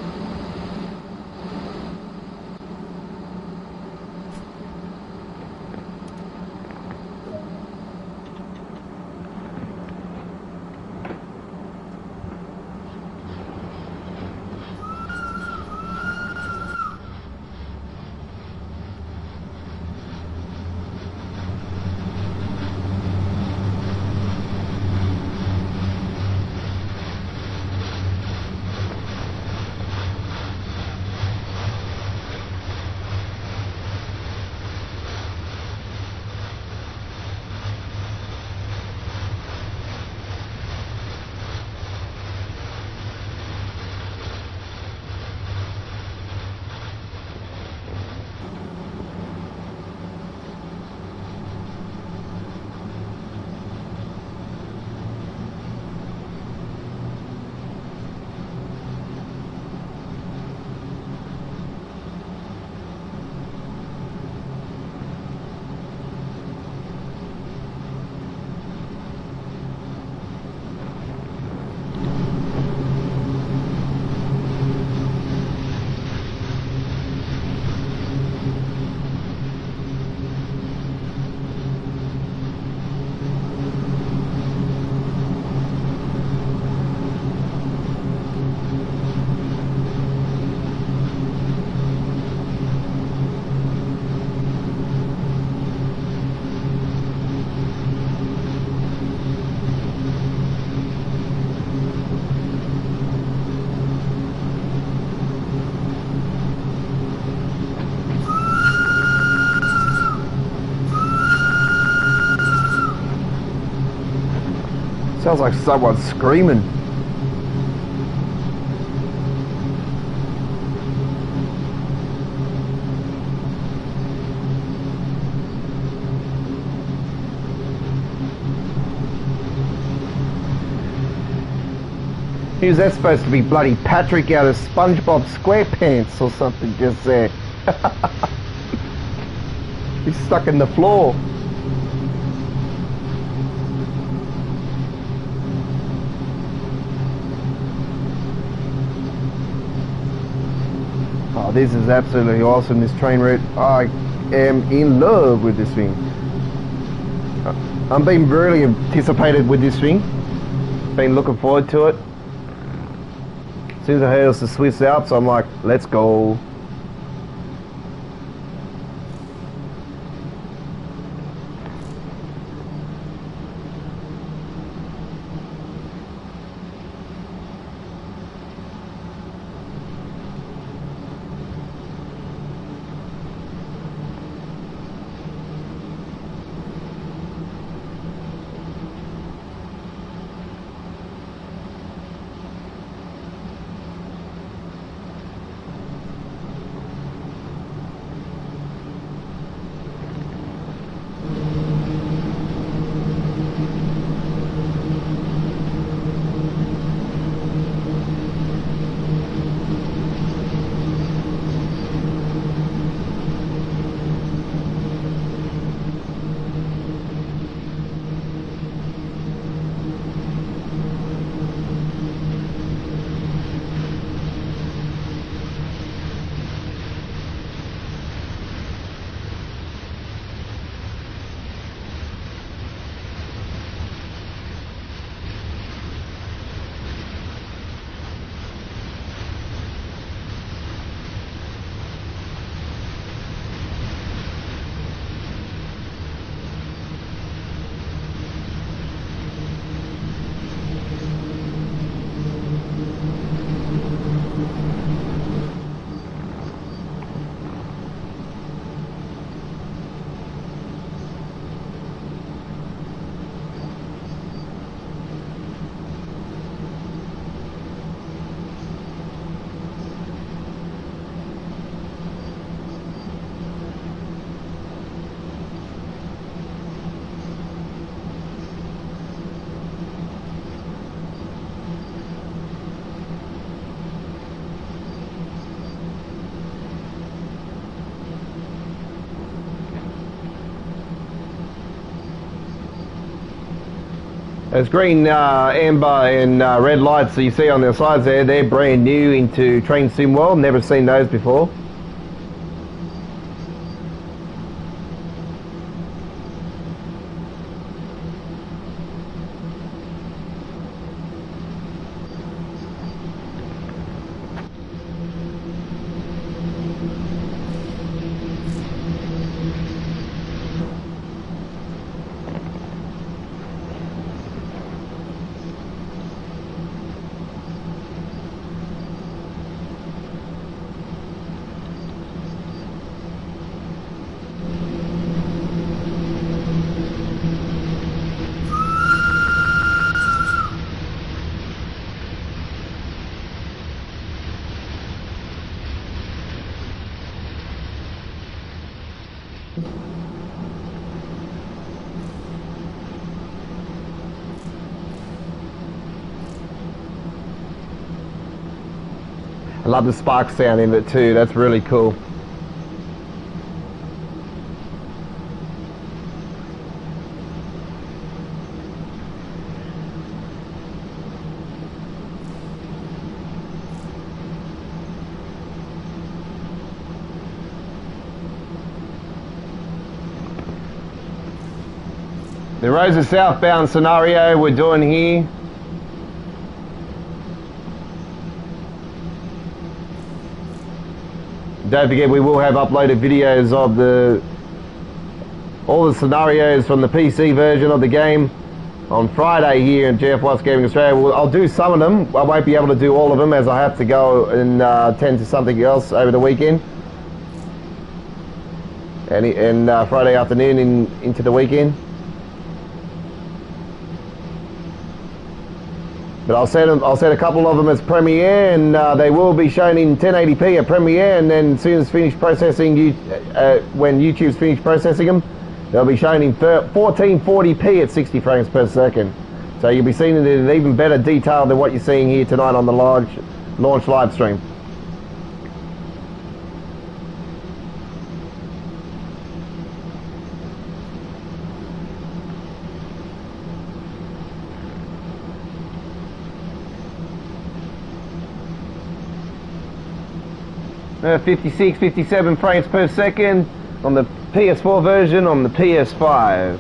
Sounds like someone screaming. Who's that supposed to be? Bloody Patrick out of SpongeBob SquarePants or something just there. He's stuck in the floor. Oh, this is absolutely awesome, this train route. I am in love with this thing. I'm being really anticipated with this thing. Been looking forward to it. As soon as I heard it was the Swiss Alps, I'm like, let's go. There's green, amber and red lights that you see on the sides there. They're brand new into Train Sim World. Never seen those before. I love the spark sound in it too, that's really cool. The Arosa southbound scenario we're doing here. Don't forget we will have uploaded videos of all the scenarios from the PC version of the game on Friday here in GFYS Gaming Australia. I'll do some of them. I won't be able to do all of them as I have to go and tend to something else over the weekend. And Friday afternoon into the weekend. But I'll set a couple of them as Premiere, and they will be shown in 1080p at Premiere, and then as soon as finished processing, when YouTube's finished processing them, they'll be shown in 1440p at 60 frames per second. So you'll be seeing it in even better detail than what you're seeing here tonight on the launch live stream. Uh, 56, 57 frames per second on the PS4 version, on the PS5.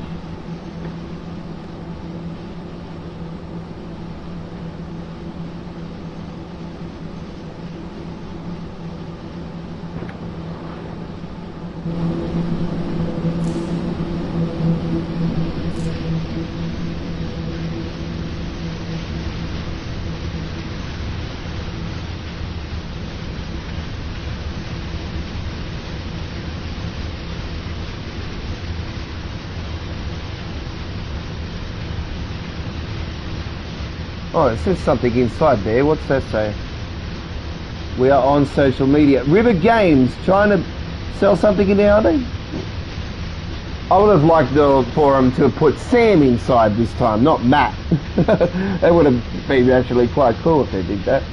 Oh, it says something inside there. What's that say? We are on social media. River Games trying to sell something in there, are they? I would have liked for them to have put Sam inside this time, not Matt. That would have been actually quite cool if they did that.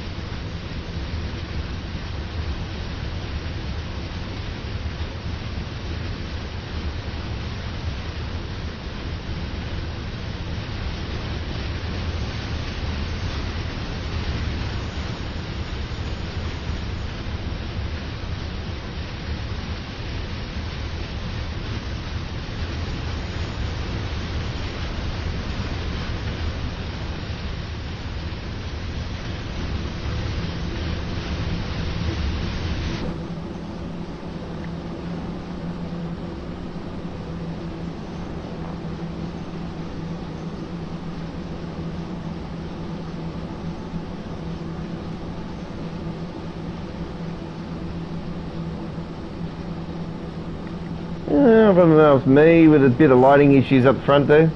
I don't know if it's me with a bit of lighting issues up front there.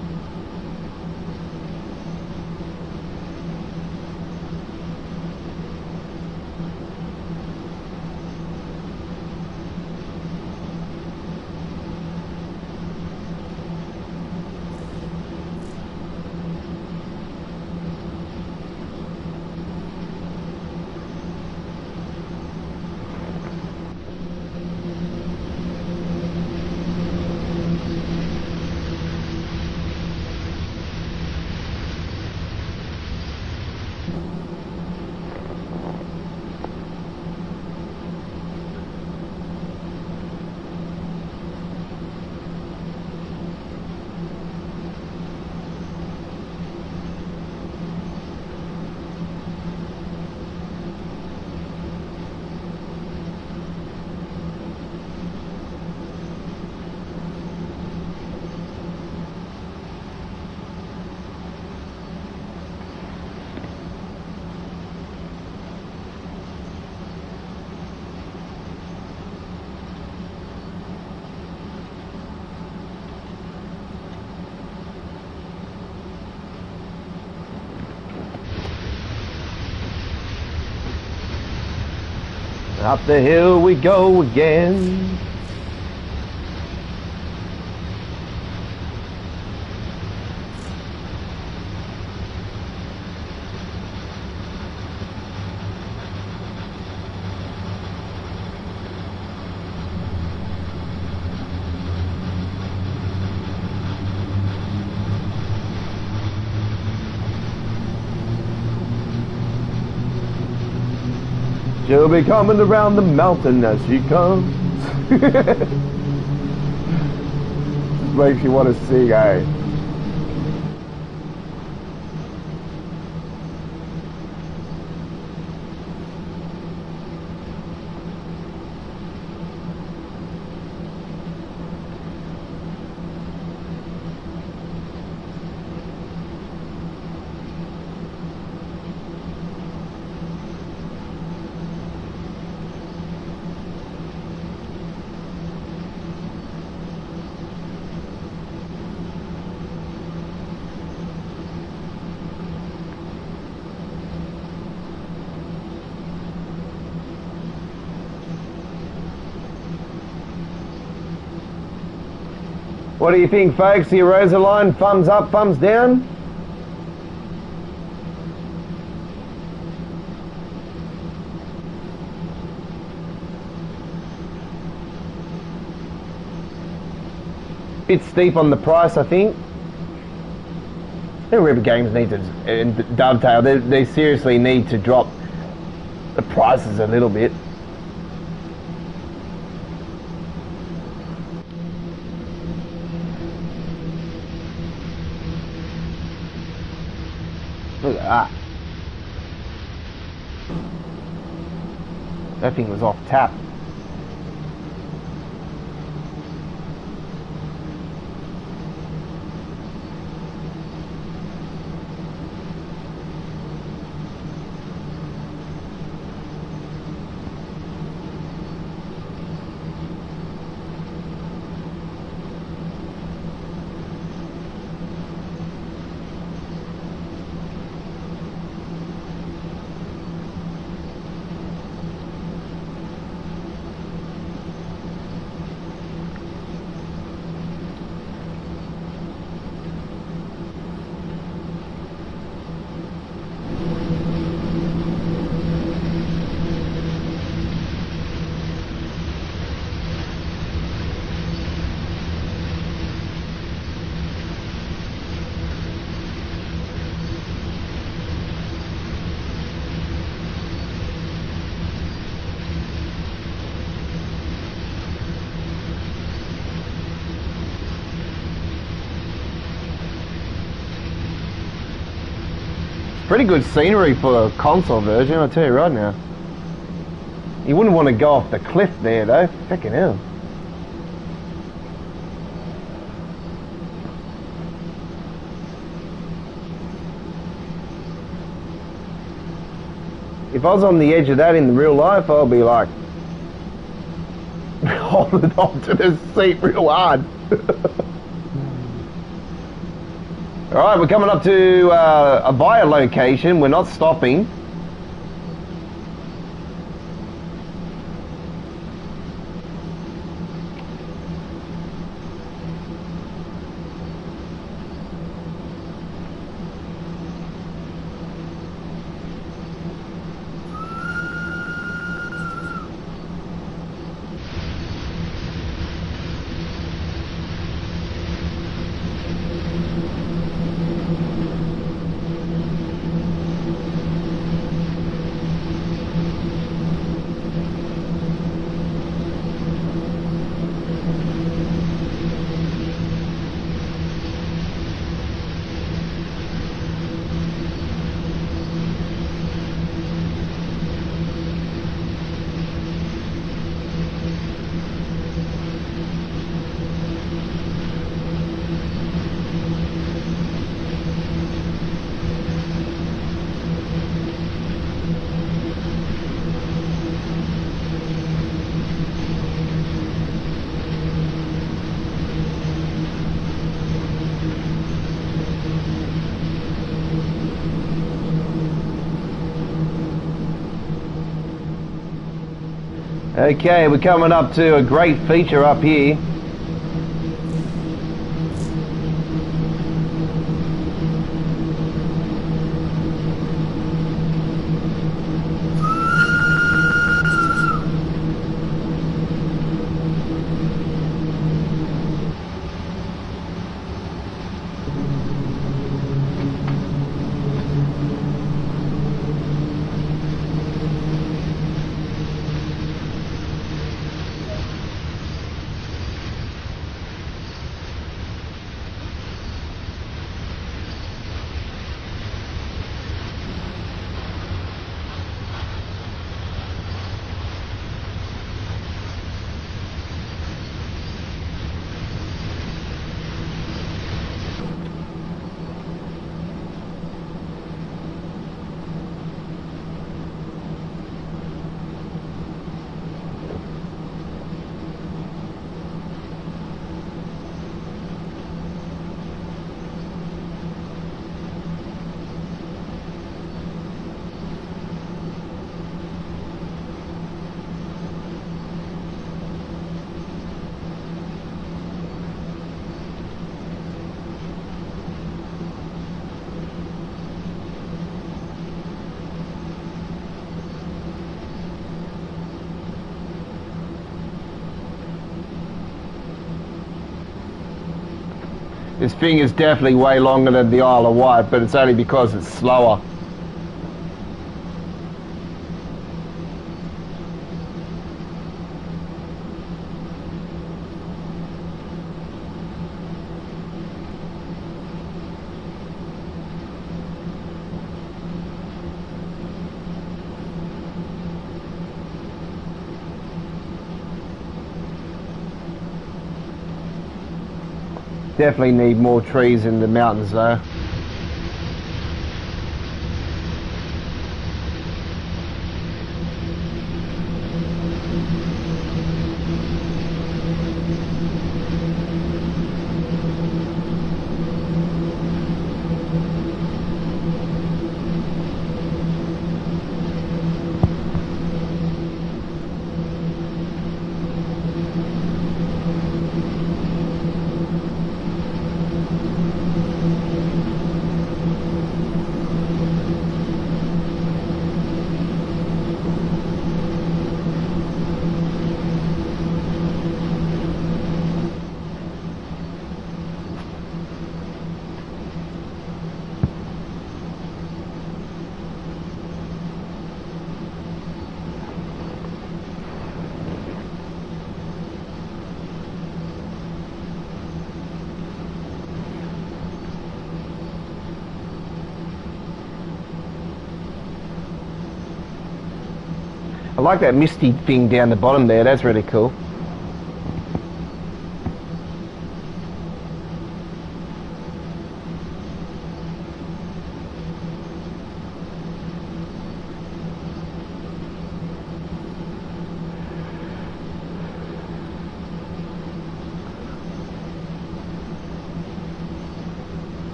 Up the hill we go again. She'll be coming around the mountain as she comes. Makes you want to sing, eh? What do you think, folks? The Arosa Line, thumbs up, thumbs down? Bit steep on the price, I think. River Games need to dovetail. They seriously need to drop the prices a little bit. Look at that. That thing was off tap. Pretty good scenery for a console version, I'll tell you right now. You wouldn't want to go off the cliff there though, fucking hell. If I was on the edge of that in real life, I'd be like holding on to the seat real hard. Alright, we're coming up to a buyer location. We're not stopping. Okay, we're coming up to a great feature up here. This thing is definitely way longer than the Isle of Wight, but it's only because it's slower. Definitely need more trees in the mountains though. I like that misty thing down the bottom there, that's really cool.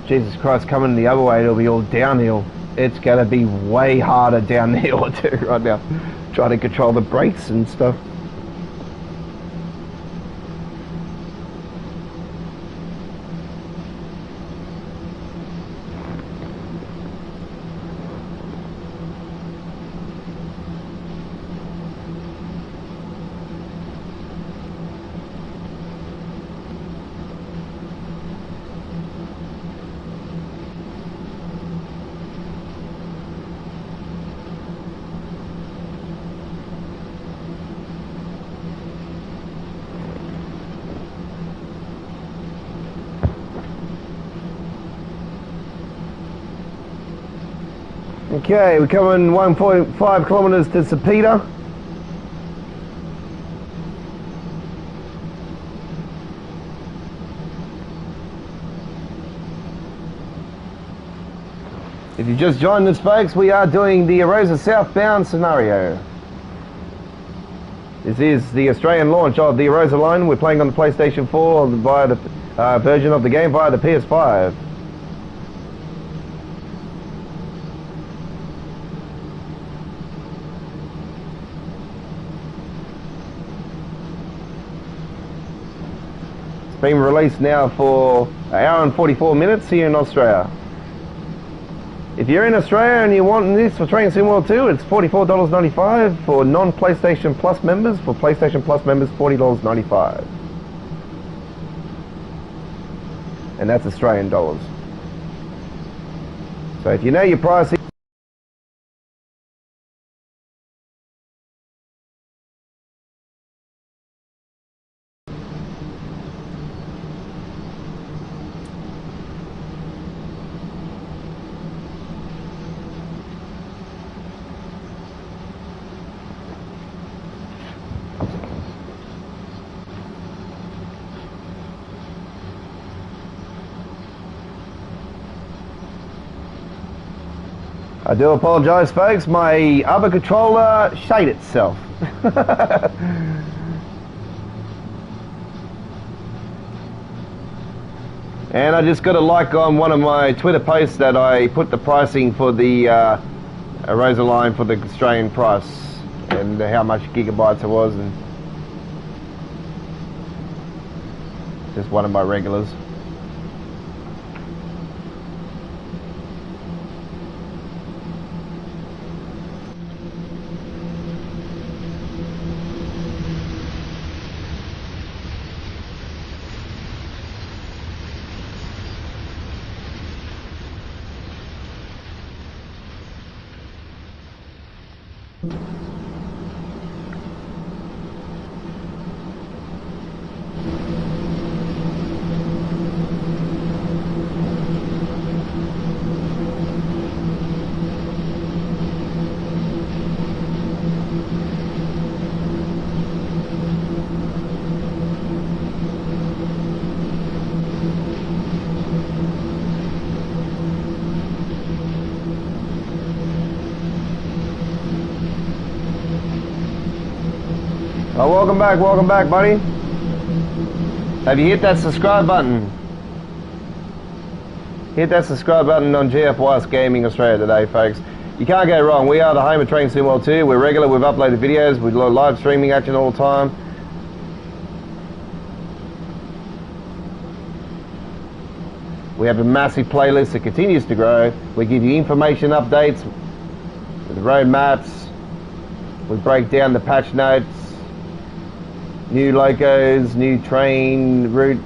Jesus Christ, coming the other way, it'll be all downhill. It's gonna be way harder down the hill too right now. Trying to control the brakes and stuff. Okay, we're coming 1.5 kilometres to St Peter. If you just joined us, folks, we are doing the Arosa southbound scenario. This is the Australian launch of the Arosa Line. We're playing on the PlayStation 4 via the version of the game via the PS5. been released now for an hour and 44 minutes here in Australia. If you're in Australia and you're wanting this for Train Sim World 2, it's $44.95 for non-PlayStation Plus members. For PlayStation Plus members, $40.95. And that's Australian dollars. So if you know your pricing, I do apologise, folks. My other controller shade itself. And I just got a like on one of my Twitter posts that I put the pricing for the Arosa Line for the Australian price and how much gigabytes it was, and just one of my regulars. Oh, welcome back, buddy. Have you hit that subscribe button? Hit that subscribe button on GFYS Gaming Australia today, folks. You can't go wrong. We are the home of Train Sim World 2. We're regular. We've uploaded videos. We do live streaming action all the time. We have a massive playlist that continues to grow. We give you information updates, the road maps. We break down the patch notes, new locos, new train routes,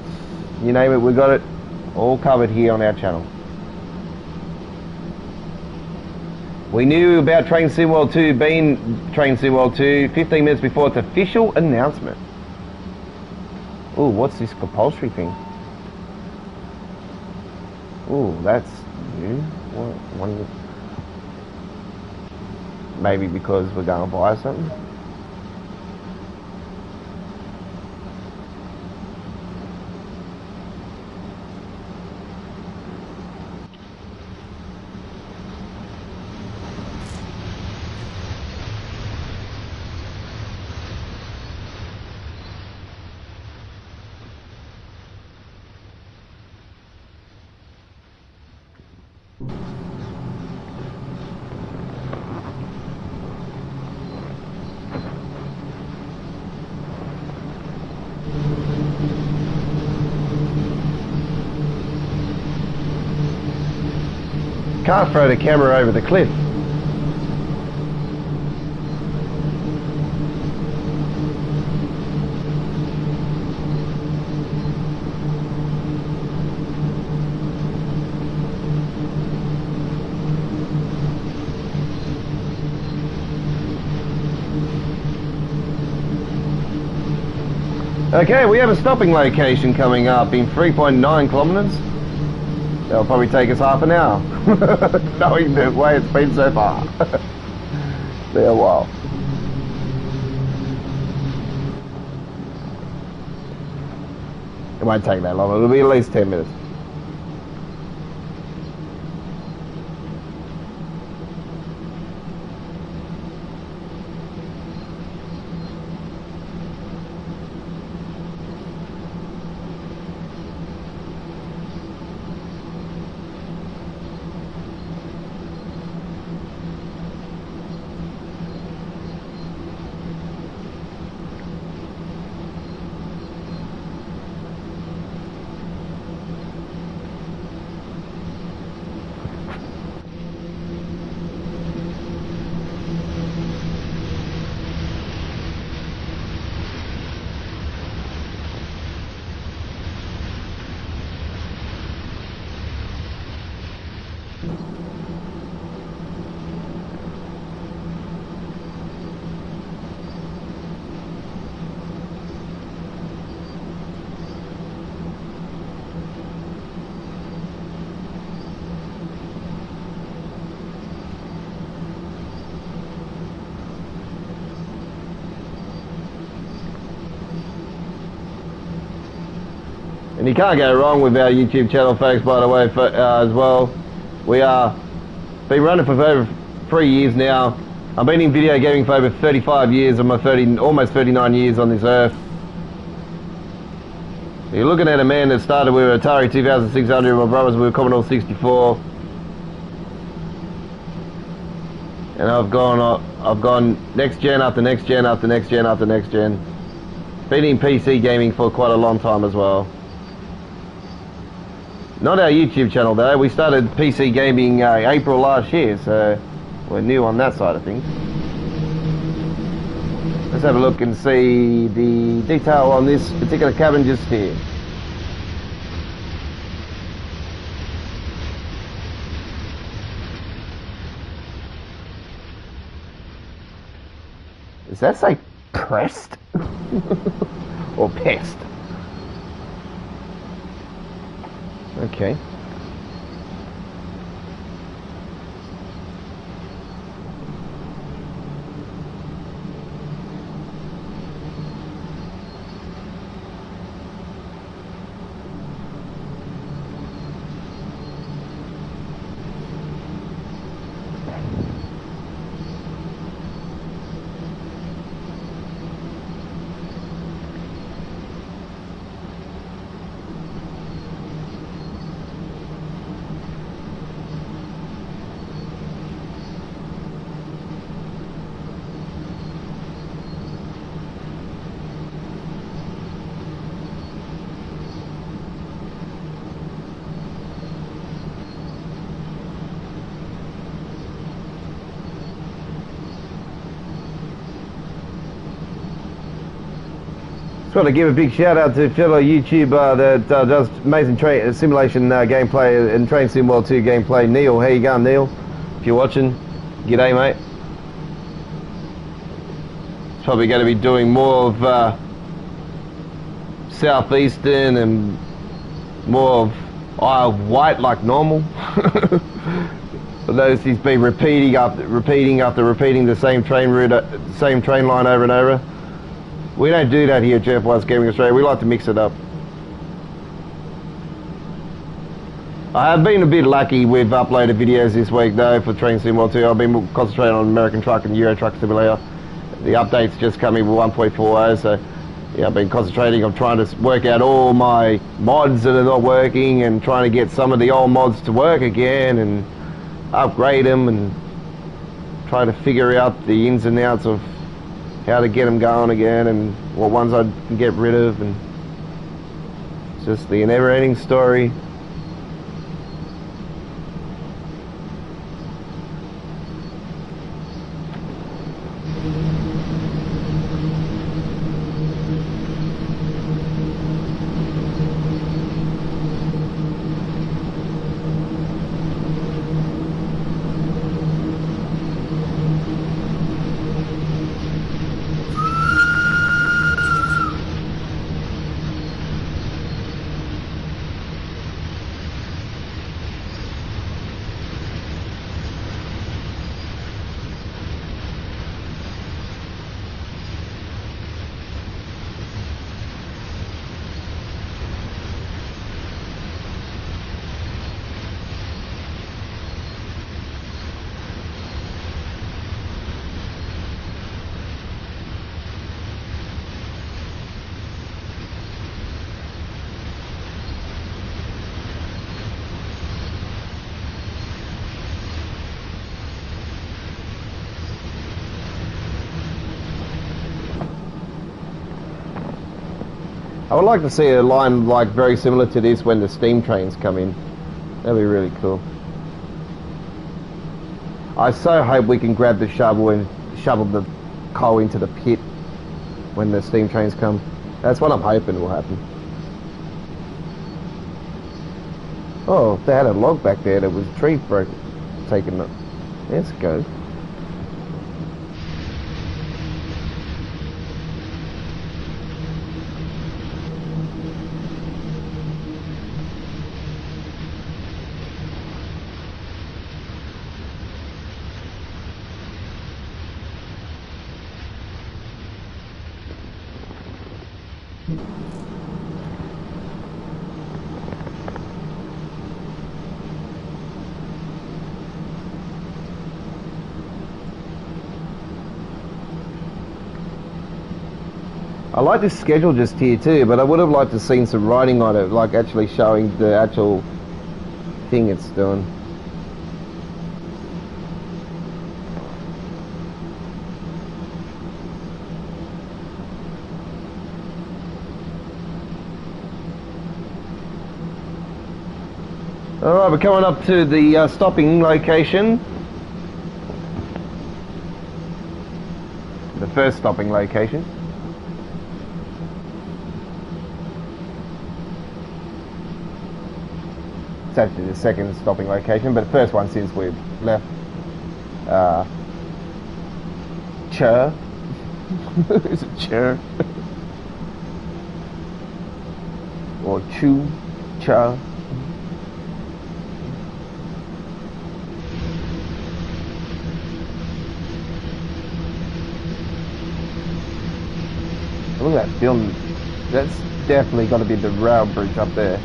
you name it, we got it all covered here on our channel. We knew about Train Sim World 2 being Train Sim World 2 15 minutes before its official announcement. Ooh, what's this compulsory thing? Ooh, that's new. What is it? Maybe because we're going to buy something? Can't throw the camera over the cliff. Okay, we have a stopping location coming up in 3.9 kilometers. That'll probably take us half an hour, knowing the way it's been so far. Be a while. It won't take that long, it'll be at least 10 minutes. And you can't go wrong with our YouTube channel, folks, by the way, as well. We are been running for over 3 years now. I've been in video gaming for over 35 years, on my almost 39 years on this earth. You're looking at a man that started with Atari 2600, my brothers with Commodore 64. And I've gone next gen after next gen after next gen after next gen. Been in PC gaming for quite a long time as well. Not our YouTube channel though, we started PC gaming April last year, so we're new on that side of things. Let's have a look and see the detail on this particular cabin just here. Does that say pressed? Or pest? Okay. Just want to give a big shout out to fellow YouTuber that does amazing simulation gameplay and Train Sim World 2 gameplay, Neil. How you going, Neil? If you're watching, g'day, mate. It's probably going to be doing more of Southeastern and more of Isle of Wight like normal. I noticed he's been repeating after repeating the same train route, same train line over and over. We don't do that here at GFYS Gaming Australia. We like to mix it up. I have been a bit lucky with uploaded videos this week though for Train Sim World 2. I've been concentrating on American Truck and Euro Truck Simulator. The updates just coming with 1.40, so yeah, I've been concentrating on trying to work out all my mods that are not working and trying to get some of the old mods to work again and upgrade them and try to figure out the ins and outs of how to get them going again and what ones I can get rid of, and it's just the never-ending story. I would like to see a line like very similar to this when the steam trains come in. That'd be really cool. I so hope we can grab the shovel and shovel the coal into the pit when the steam trains come. That's what I'm hoping will happen. Oh, they had a log back there that was tree broke, taken it. Let's go. I like this schedule just here too, but I would have liked to have seen some writing on it, like actually showing the actual thing it's doing. Alright, we're coming up to the stopping location. The first stopping location. It's actually the second stopping location, but the first one since we've left Chur. Is it Chur? Or Chur? Look at that building. That's definitely got to be the rail bridge up there.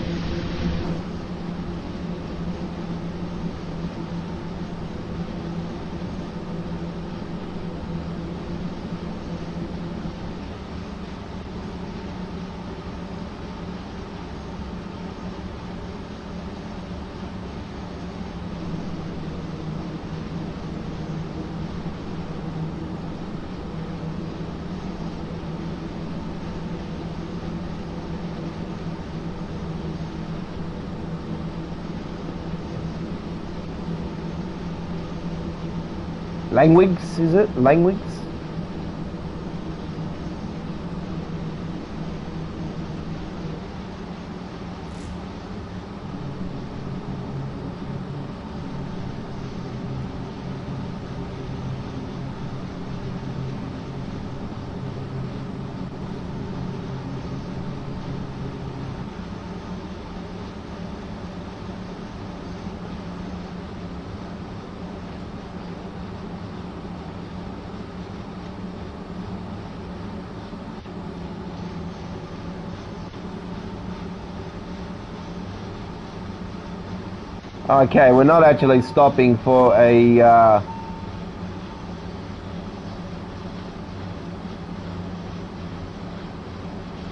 Langwigs, is it? Langwigs? Okay, we're not actually stopping for a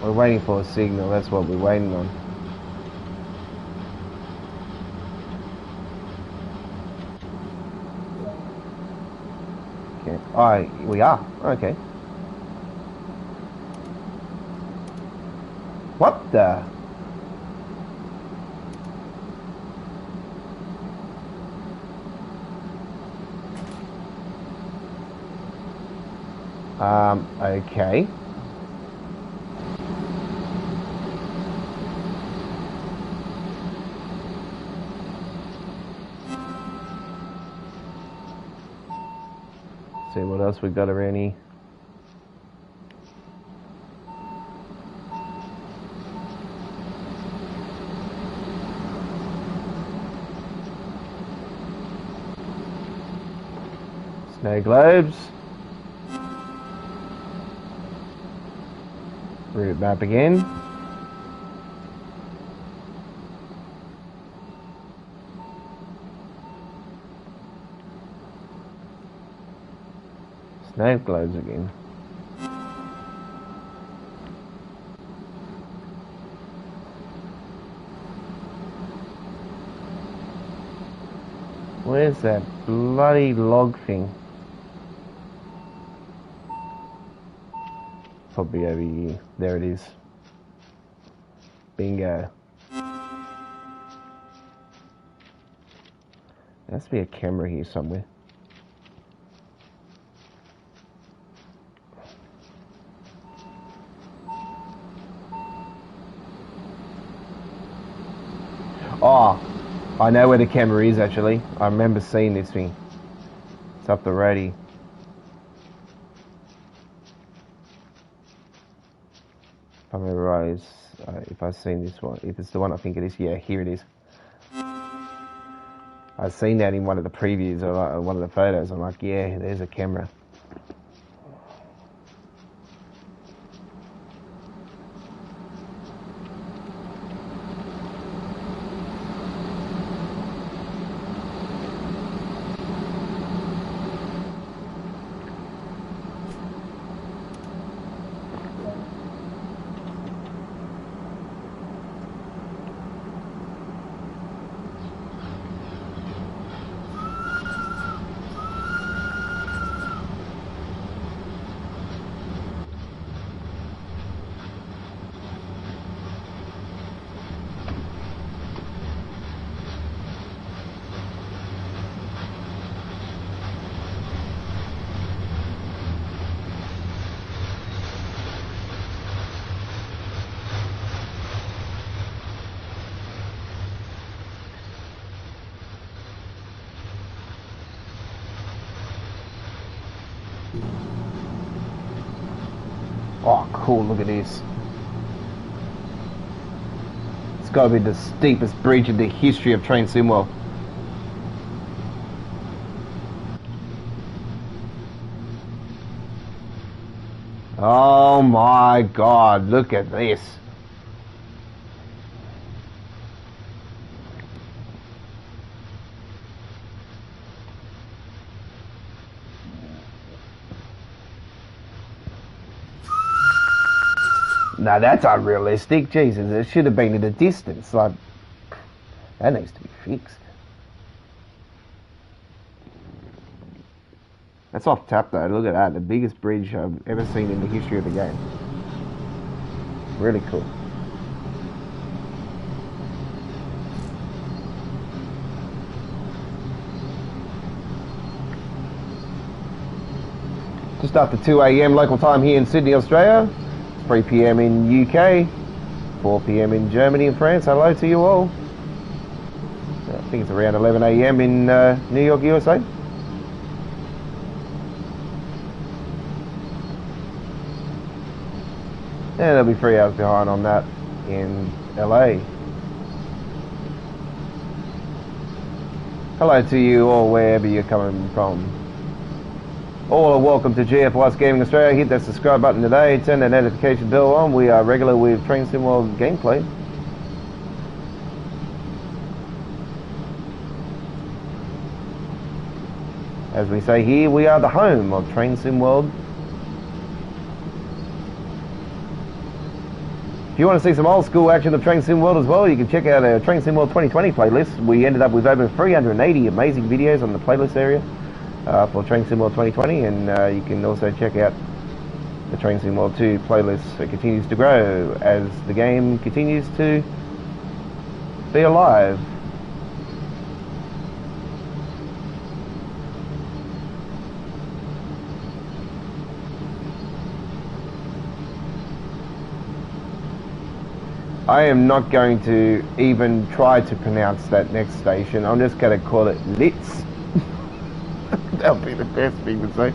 we're waiting for a signal. That's what we're waiting on. Okay. Oh, we are. Okay. What the? Okay. See what else we got around here. Snow globes. Route map again. Snow globes again. Where's that bloody log thing? Probably over here. There it is. Bingo. There has to be a camera here somewhere. Oh, I know where the camera is actually. I remember seeing this thing. It's up the roadie. If I remember right, if I've seen this one, if it's the one I think it is, yeah, here it is. I've seen that in one of the previews or one of the photos. I'm like, yeah, there's a camera. Oh, cool, look at this. It's got to be the steepest bridge in the history of Train Sim World. Oh my god, look at this. Now that's unrealistic. Jesus, it should have been in the distance. Like, that needs to be fixed. That's off tap though. Look at that. The biggest bridge I've ever seen in the history of the game. Really cool. Just after 2 AM local time here in Sydney, Australia. 3 PM in UK, 4 PM in Germany and France. Hello to you all. I think it's around 11 AM in New York, USA. And they'll be 3 hours behind on that in LA. Hello to you all wherever you're coming from. All are welcome to GFYS Gaming Australia. Hit that subscribe button today. Turn that notification bell on. We are regular with Train Sim World gameplay. As we say here, we are the home of Train Sim World. If you want to see some old school action of Train Sim World as well, you can check out our Train Sim World 2020 playlist. We ended up with over 380 amazing videos on the playlist area. For Train Sim World 2020, and you can also check out the Train Sim World 2 playlist. It continues to grow as the game continues to be alive. I am not going to even try to pronounce that next station. I'm just going to call it Litz. That'll be the best thing to say.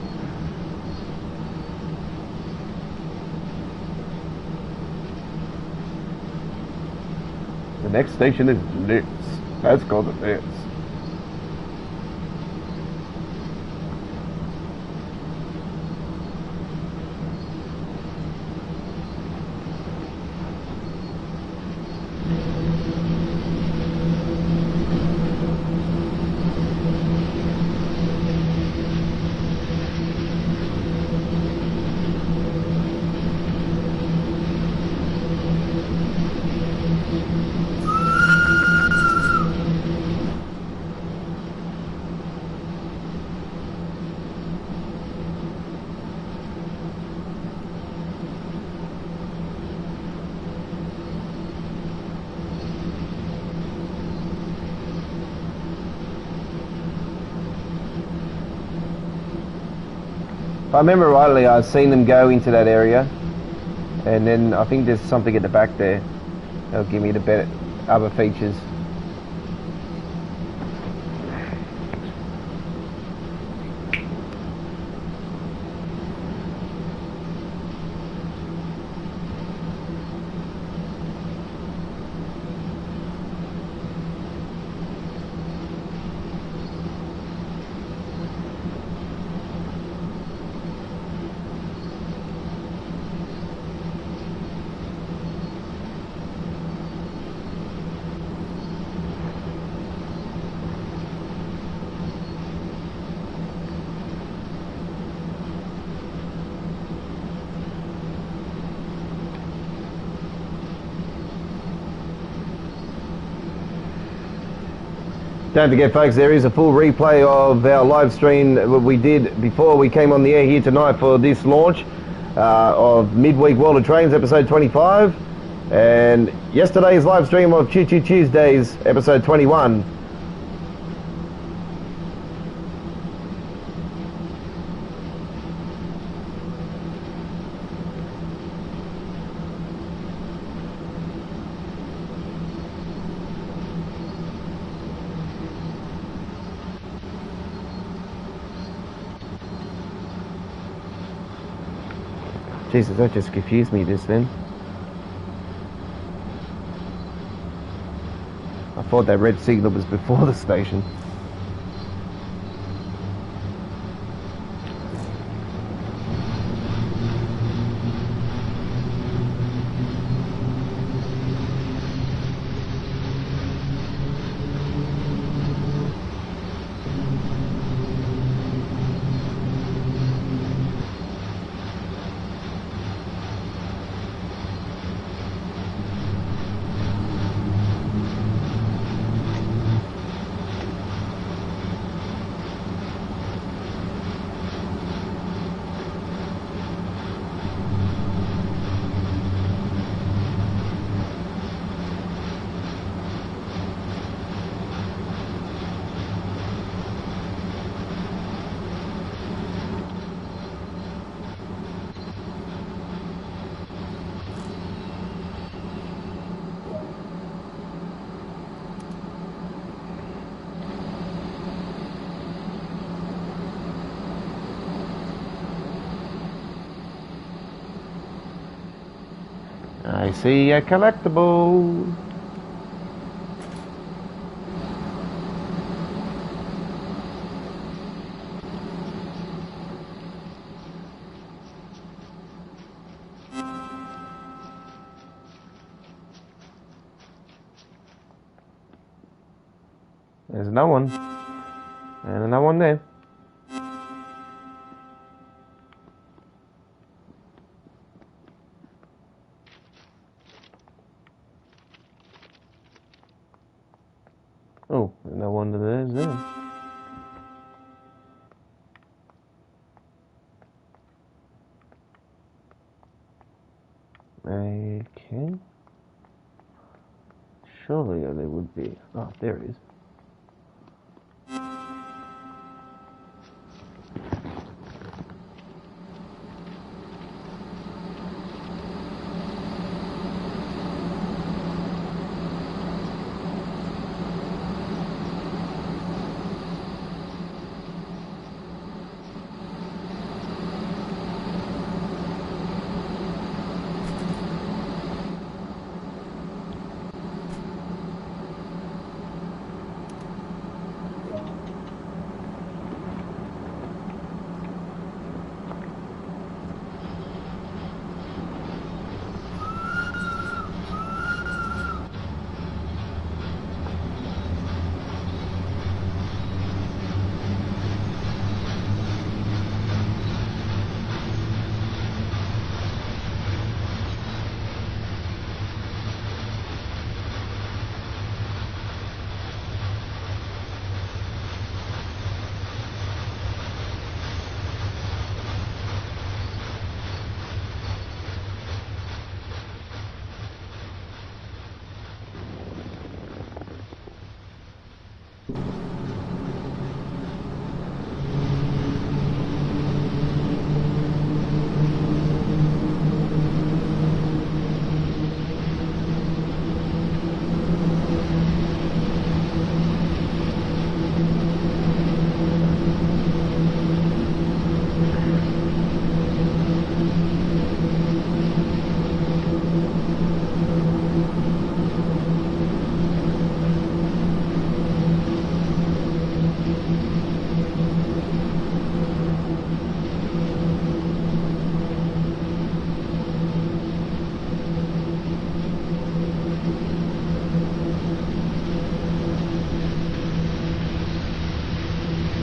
The next station is Litz. That's called the Litz. If I remember rightly, I've seen them go into that area, and then I think there's something at the back there that'll give me the better other features. Don't forget, folks, there is a full replay of our live stream that we did before we came on the air here tonight for this launch of Midweek World of Trains, episode 25, and yesterday's live stream of Choo Choo Tuesdays, episode 21. Jesus, that just confused me just then. I thought that red signal was before the station. I see a collectible. There's another one. And another one there. Oh, no wonder there's there. Okay. Surely there would be. Oh, there it is.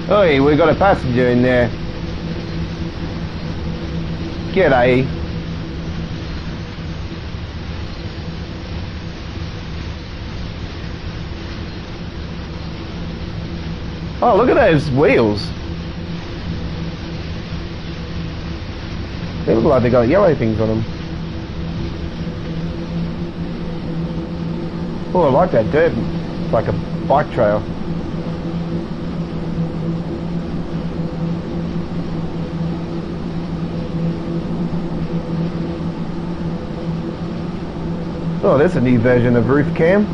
Oi, we got a passenger in there. G'day. Oh, look at those wheels. They look like they got yellow things on them. Oh, I like that dirt. It's like a bike trail. Oh, there's a new version of roof cam.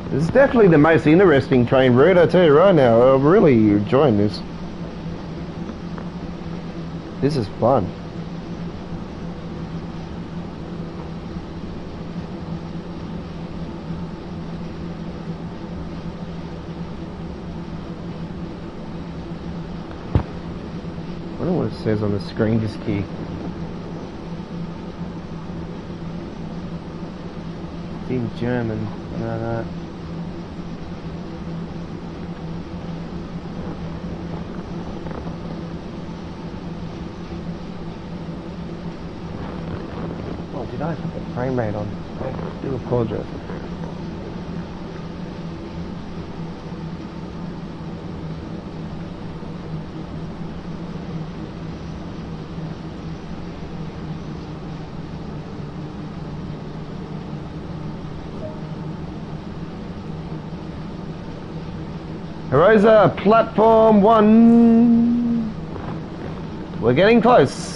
This is definitely the most interesting train route, I tell you right now. I'm really enjoying this. This is fun. I don't know what it says on the screen, just key. It's in German. No. Did I put the frame rate on? I do apologize. Arosa, platform 1. We're getting close.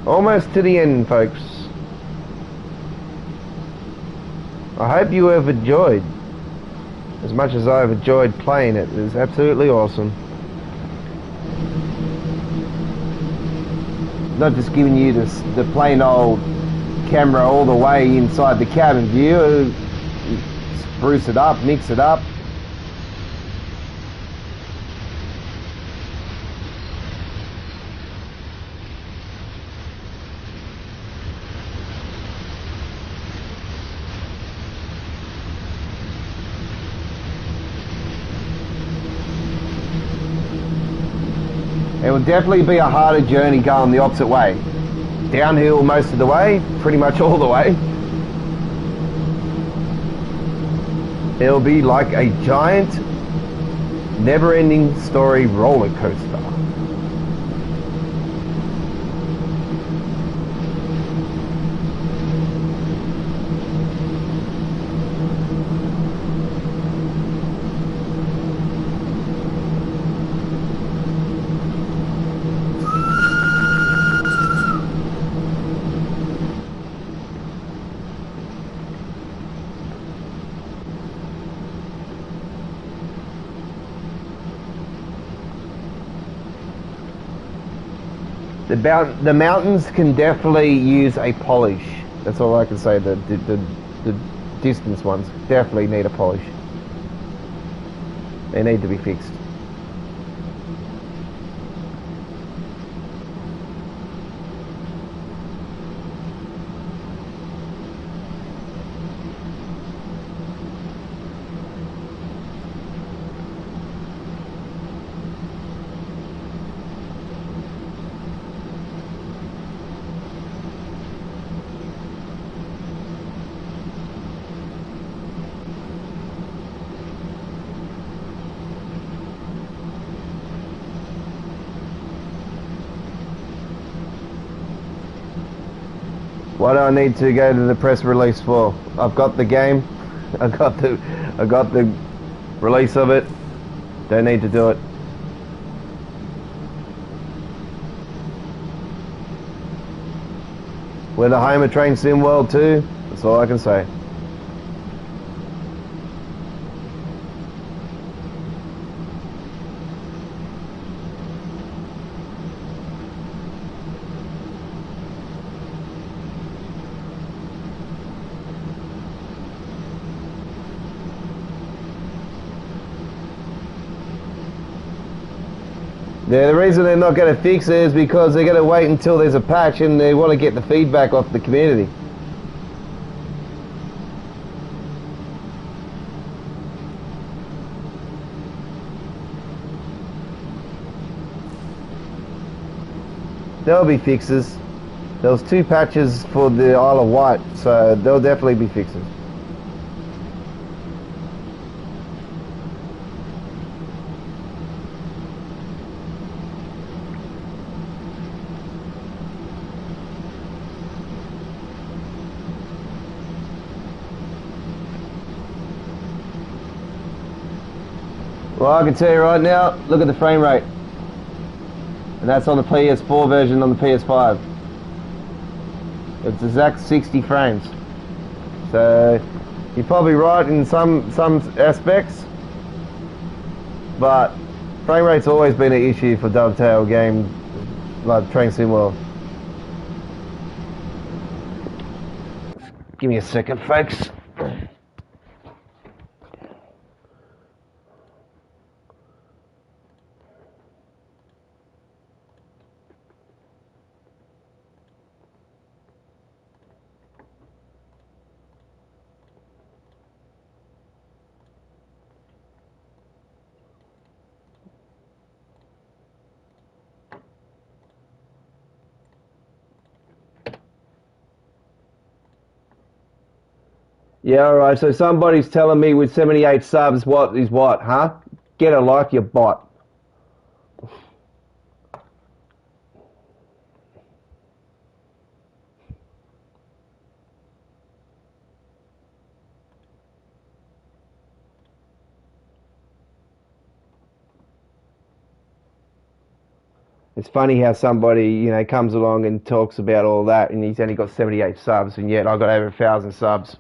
Almost to the end, folks. I hope you have enjoyed as much as I've enjoyed playing it. It is absolutely awesome. Not just giving you the plain old camera all the way inside the cabin view. Spruce it up, mix it up. It will definitely be a harder journey going the opposite way. Downhill most of the way, pretty much all the way. It'll be like a giant, never-ending story roller coaster. The mountains can definitely use a polish. That's all I can say. The distance ones definitely need a polish. They need to be fixed. What do I need to go to the press release for? I've got the game. I got the release of it. Don't need to do it. We're the home of Train Sim World 2. That's all I can say. Yeah, the reason they're not going to fix it is because they're going to wait until there's a patch and they want to get the feedback off the community. There'll be fixes. There was 2 patches for the Isle of Wight, so there'll definitely be fixes. Well, I can tell you right now, look at the frame rate. And that's on the PS4 version on the PS5. It's exact 60 frames. So, you're probably right in some aspects. But, frame rate's always been an issue for Dovetail games like Train Sim World. Give me a second, folks. Yeah, alright, so somebody's telling me with 78 subs what is what, huh? Get a like, you bot. It's funny how somebody, you know, comes along and talks about all that and he's only got 78 subs and yet I've got over 1,000 subs.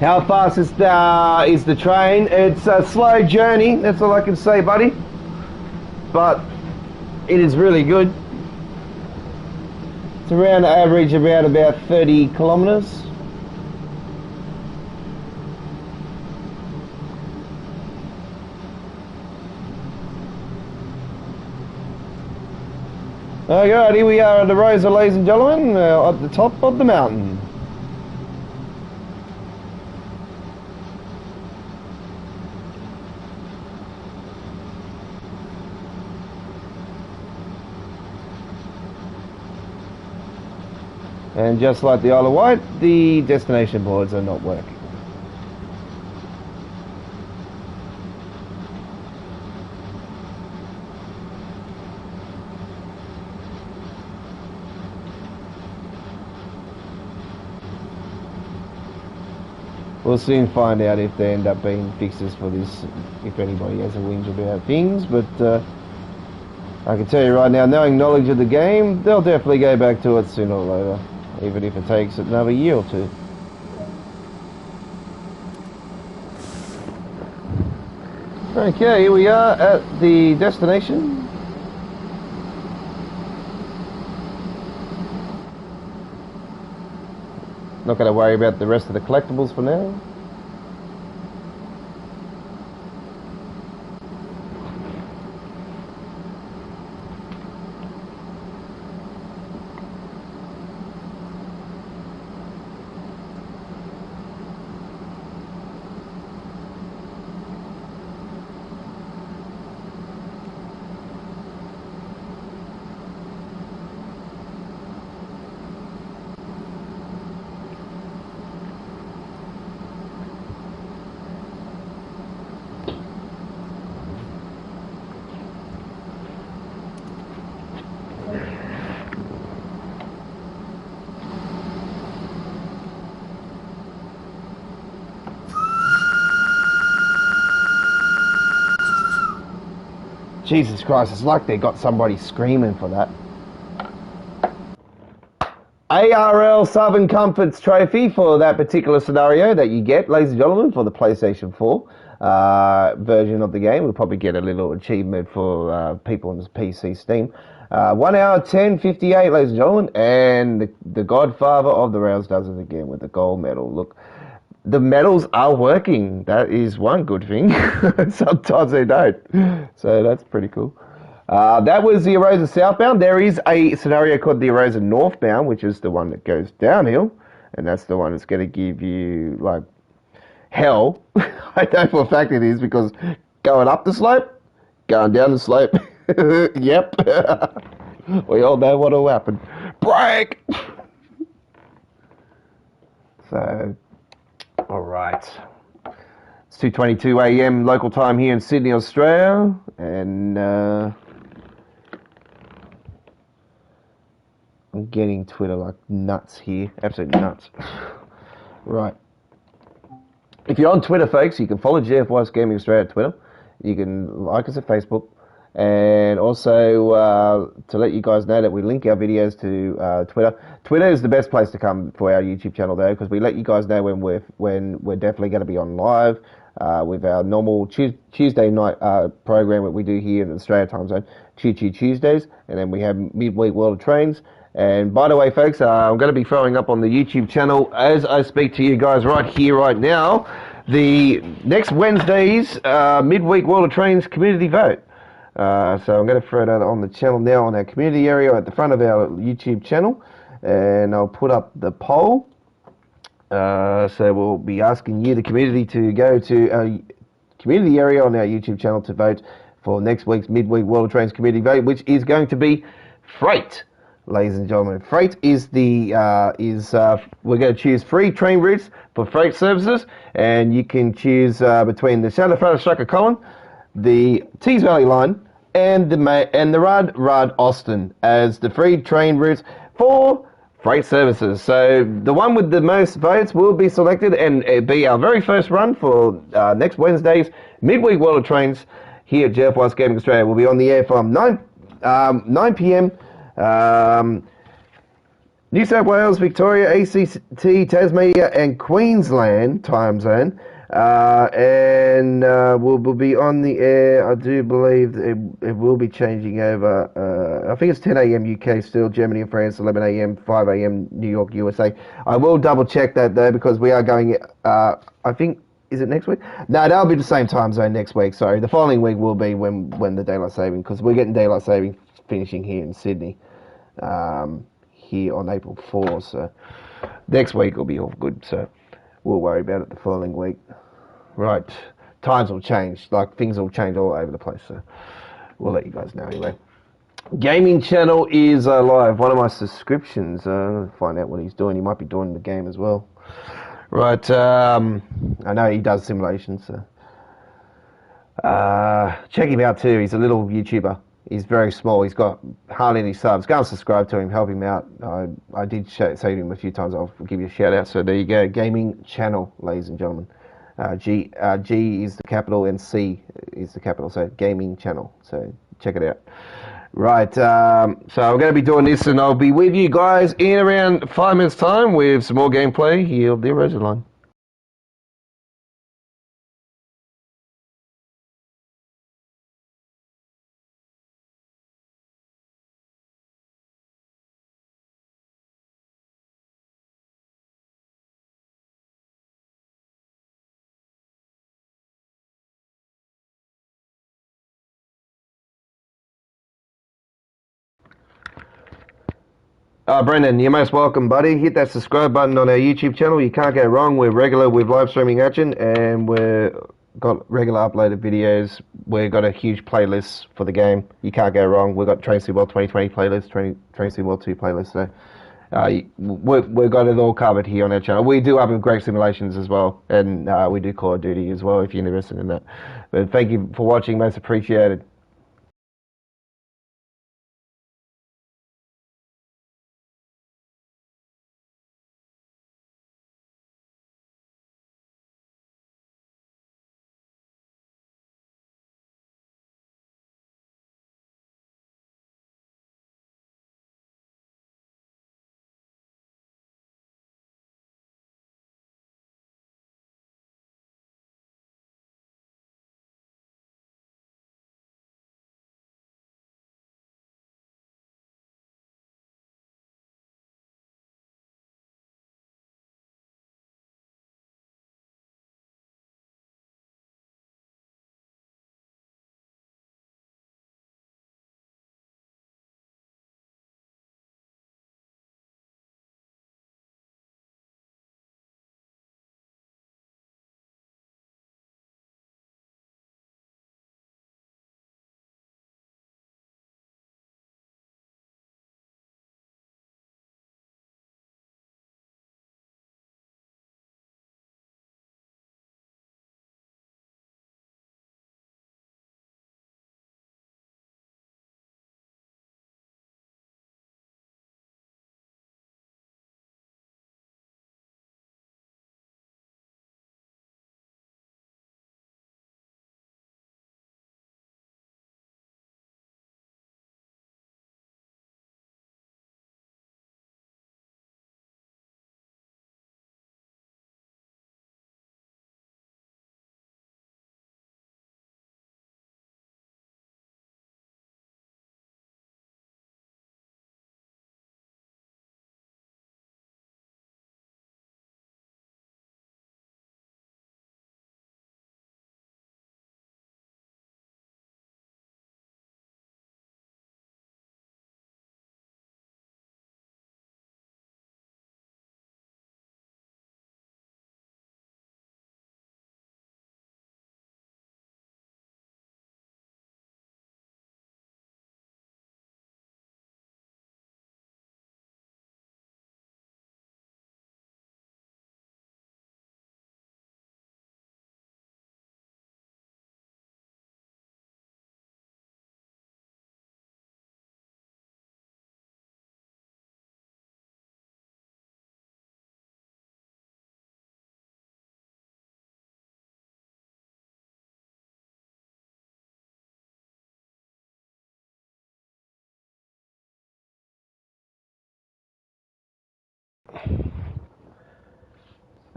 How fast is the train? It's a slow journey, that's all I can say, buddy. But it is really good. It's around average about 30 kilometers. Alright, here we are at Arosa, ladies and gentlemen, at the top of the mountain. And just like the Isle of Wight, the destination boards are not working. We'll soon find out if they end up being fixes for this, if anybody has a whinge about things, but I can tell you right now, knowing knowledge of the game, they'll definitely go back to it sooner or later, even if it takes another year or 2. Okay, here we are at the destination. Not going to worry about the rest of the collectibles for now. Jesus Christ, it's like they got somebody screaming for that. ARL Southern Comforts Trophy for that particular scenario that you get, ladies and gentlemen, for the PlayStation 4 version of the game. We'll probably get a little achievement for people on the PC Steam. 1 hour 10:58, ladies and gentlemen, and the Godfather of the Rails does it again with the gold medal. Look, the medals are working. That is one good thing. Sometimes they don't. So that's pretty cool. That was the Arosa Southbound. There is a scenario called the Arosa Northbound, which is the one that goes downhill, and that's the one that's going to give you, like, hell. I know for a fact it is, because going up the slope, going down the slope, yep. We all know what will happen. Break! So, alright. It's 2:22 a.m. local time here in Sydney, Australia, and I'm getting Twitter like nuts here. Absolute nuts. Right. If you're on Twitter, folks, you can follow GFYS Gaming Australia at Twitter. You can like us at Facebook. And also to let you guys know that we link our videos to Twitter. Twitter is the best place to come for our YouTube channel, though, because we let you guys know when we're definitely going to be on live with our normal Tuesday night program that we do here in the Australia time zone, Tuesdays, and then we have midweek World of Trains. And by the way, folks, I'm going to be throwing up on the YouTube channel as I speak to you guys right here, right now, the next Wednesday's midweek World of Trains community vote. So I'm going to throw that on the channel now on our community area at the front of our YouTube channel, and I'll put up the poll. So we'll be asking you, the community, to go to our community area on our YouTube channel to vote for next week's midweek World of Trains community vote, which is going to be freight. Ladies and gentlemen, freight is we're going to choose 3 train routes for freight services, and you can choose between the Santa Fe Colin, the Tees Valley Line, and the Rudd Austin as the 3 train routes for freight services. So the one with the most votes will be selected, and it'll be our very first run for next Wednesday's midweek World of Trains here at GFYS Gaming Australia. We'll be on the air from 9 p.m. New South Wales, Victoria, ACT, Tasmania, and Queensland time zone. And we'll be on the air. I do believe it will be changing over. I think it's 10 a.m. UK still, Germany and France, 11 a.m., 5 a.m. New York, USA. I will double check that though, because we are going, I think, is it next week? No, that'll be the same time zone next week. Sorry, the following week will be when the daylight saving, because we're getting daylight saving finishing here in Sydney, here on April 4. So next week will be all good. So we'll worry about it the following week. Right, times will change. Like, things will change all over the place. So we'll let you guys know anyway. Gaming channel is live. One of my subscriptions. Find out what he's doing. He might be doing the game as well. Right. I know he does simulations. So check him out too. He's a little YouTuber. He's very small. He's got hardly any subs. Go and subscribe to him. Help him out. I did say to him a few times. I'll give you a shout out. So there you go. Gaming channel, ladies and gentlemen. G is the capital and C is the capital. So gaming channel. So check it out. Right. So I'm going to be doing this, and I'll be with you guys in around 5 minutes' time with some more gameplay here of the Arosa Line. Brendan, you're most welcome, buddy. Hit that subscribe button on our YouTube channel. You can't go wrong. We're regular with live streaming action, and we've got regular uploaded videos. We've got a huge playlist for the game. You can't go wrong. We've got Train Sim World 2020 playlist, Train Sim World 2 playlist. So we've got it all covered here on our channel. We do other great simulations as well, and we do Call of Duty as well if you're interested in that. But thank you for watching. Most appreciated.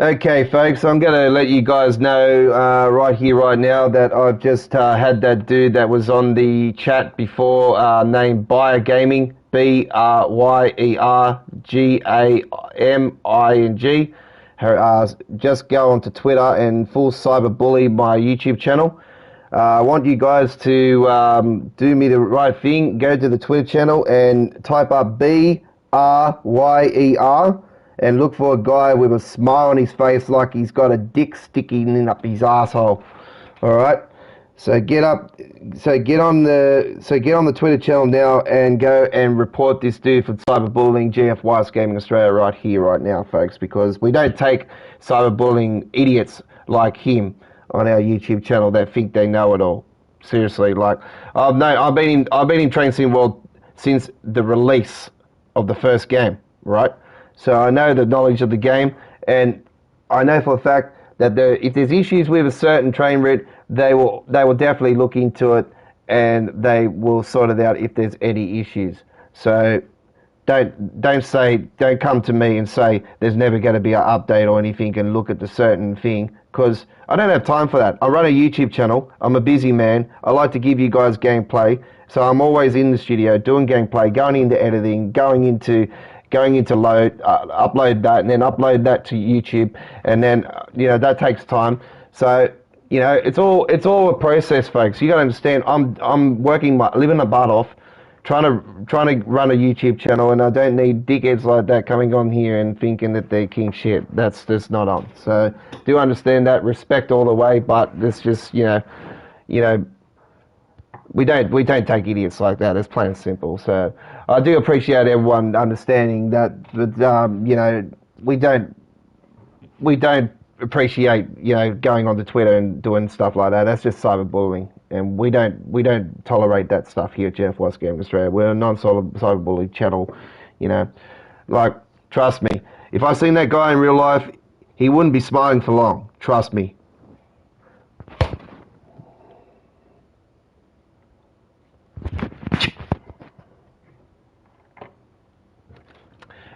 Okay, folks, I'm going to let you guys know right here, right now, that I've just had that dude that was on the chat before named Buyer Gaming, BRYERGAMING. Just go onto Twitter and full cyberbully my YouTube channel. I want you guys to do me the right thing. Go to the Twitter channel and type up BRYER and look for a guy with a smile on his face like he's got a dick sticking up his asshole. All right. So get on the Twitter channel now and go and report this dude for cyberbullying GFYS Gaming Australia right here, right now, folks, because we don't take cyberbullying idiots like him on our YouTube channel that think they know it all. Seriously, like I've been in Train Sim World since the release of the first game, right? So I know the knowledge of the game, and I know for a fact that if there's issues with a certain train route, they will definitely look into it, and they will sort it out if there's any issues. So don't come to me and say there's never going to be an update or anything and look at the certain thing, because I don't have time for that. I run a YouTube channel. I'm a busy man. I like to give you guys gameplay, so I'm always in the studio doing gameplay, going into editing, going into load, upload that, and then upload that to YouTube, and then that takes time. So it's all a process, folks. You got to understand. I'm living my butt off, trying to run a YouTube channel, and I don't need dickheads like that coming on here and thinking that they're king shit. That's just not on. So do understand that, respect all the way, but it's just we don't take idiots like that. It's plain and simple. So I do appreciate everyone understanding that, but we don't appreciate going on to Twitter and doing stuff like that. That's just cyberbullying, and we don't tolerate that stuff here at GFYS Gaming Australia. We're a non-cyberbully channel. Like, trust me, if I seen that guy in real life, he wouldn't be smiling for long. Trust me.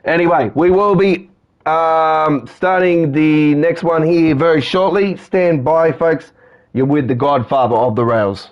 Anyway, we will be starting the next one here very shortly. Stand by, folks. You're with the Godfather of the Rails.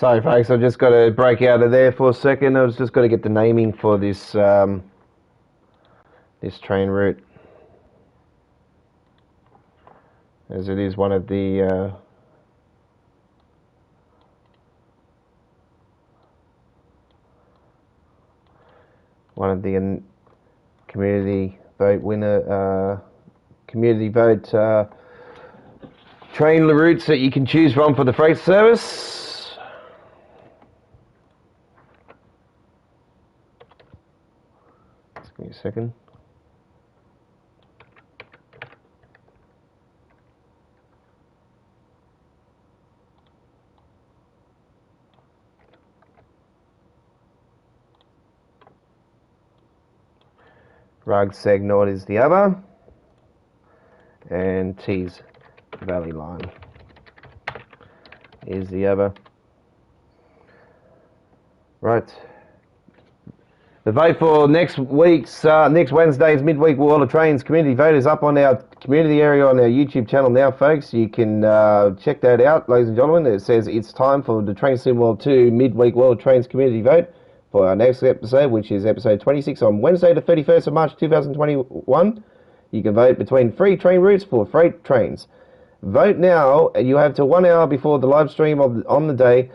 Sorry, folks, I've just got to break out of there for a second. I was just got to get the naming for this this train route, as it is one of the community vote winner, community vote train routes that you can choose from for the freight service. Just give me a second. Rugseg Nord is the other, and Tees Valley Line is the other. Right. The vote for next Wednesday's midweek World of Trains community vote is up on our community area on our YouTube channel now, folks. You can check that out, ladies and gentlemen. It says it's time for the Train Sim World 2 midweek World of Trains community vote for our next episode, which is episode 26 on Wednesday the 31st of March 2021. You can vote between free train routes for freight trains. Vote now, and you have till 1 hour before the live stream on the day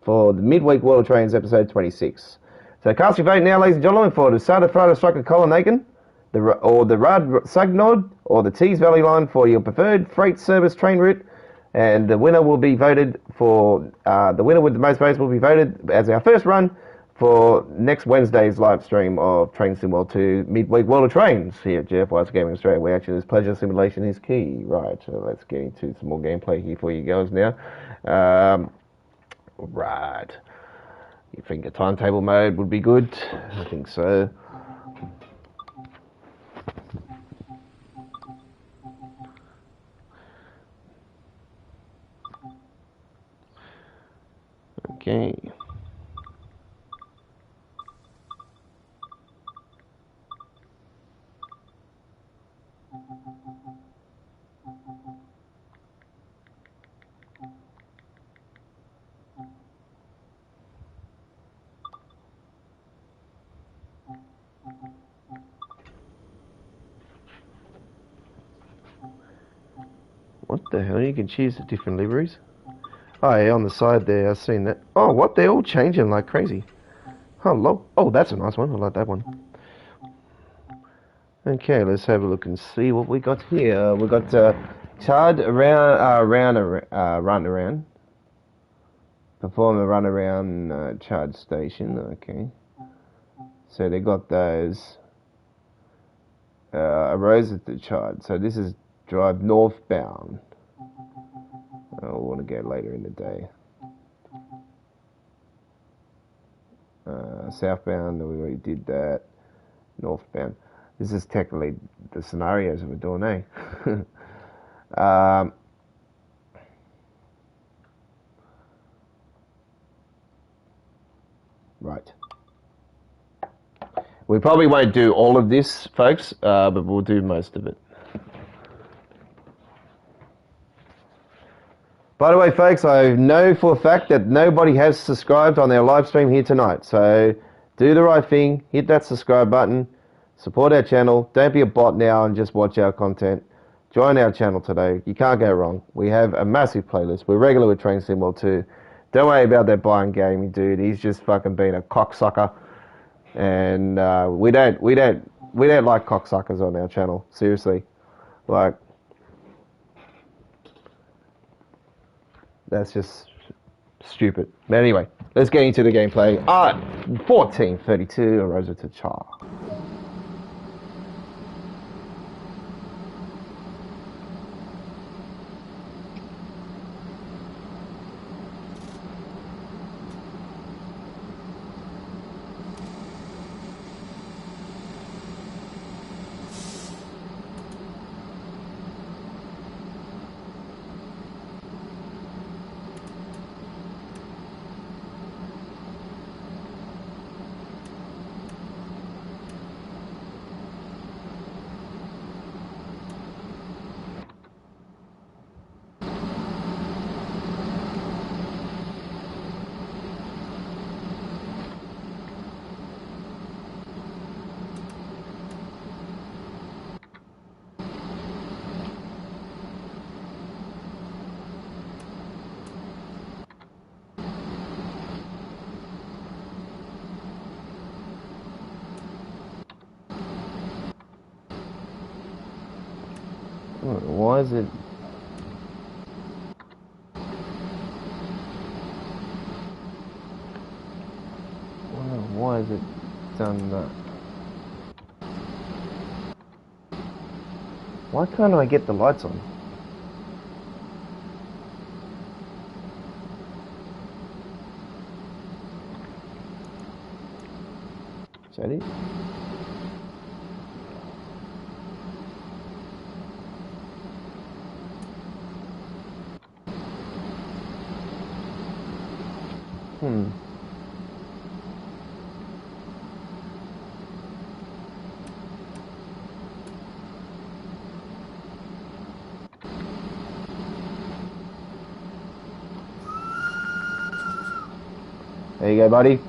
for the midweek World of Trains episode 26. So cast your vote now, ladies and gentlemen, for the Sada Frada Strucker Colinagan, or the Rad Sagnod, or the Tees Valley Line for your preferred freight service train route. And the winner will be voted for, the winner with the most votes will be voted as our first run for next Wednesday's live stream of Train Sim World 2 Midweek World of Trains here at GFYS Gaming Australia, where actually this pleasure simulation is key. Right, so let's get into some more gameplay here for you guys now. Right. You think a timetable mode would be good? I think so. Okay. What the hell? You can choose the different liveries. Oh yeah, on the side there, I've seen that. Oh, what? They're all changing like crazy. Hello. Oh, that's a nice one. I like that one. Okay, let's have a look and see what we got here. We got run around. Perform a run around charge station. Okay. So they got those. Arosa to charge. So this is drive northbound. I'll want to go later in the day. Southbound, we already did that. Northbound. This is technically the scenarios that we're doing, eh? Right. We probably won't do all of this, folks, but we'll do most of it. By the way, folks, I know for a fact that nobody has subscribed on our live stream here tonight. So do the right thing, hit that subscribe button, support our channel. Don't be a bot now and just watch our content. Join our channel today. You can't go wrong. We have a massive playlist. We're regular with Train Sim World 2. Don't worry about that Brian Gaming dude. He's just fucking been a cocksucker. And we don't like cocksuckers on our channel. Seriously. Like, that's just stupid. But anyway, let's get into the gameplay. 1432 Arosa to Chur. Why is it? Why is it done that? Why can't I get the lights on? Is that it? There you go, buddy.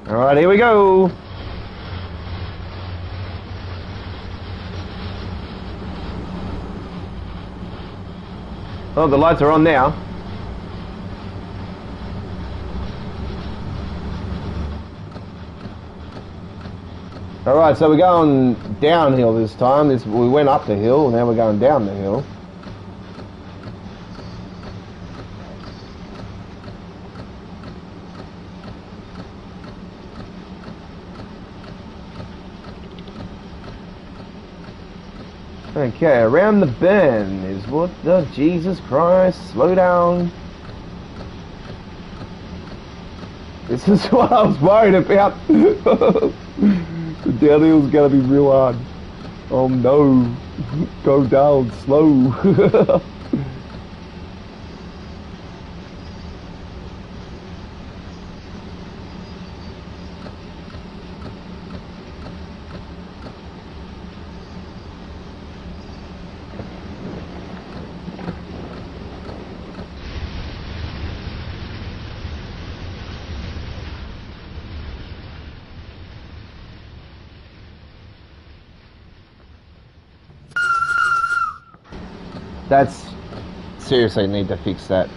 Alright, here we go. Oh, the lights are on now. Alright, so we're going downhill this time. We went up the hill, now we're going down the hill. Okay, around the bend is what the Jesus Christ, slow down. This is what I was worried about. The downhill's gonna be real hard. Oh no, go down slow. That's seriously need to fix that.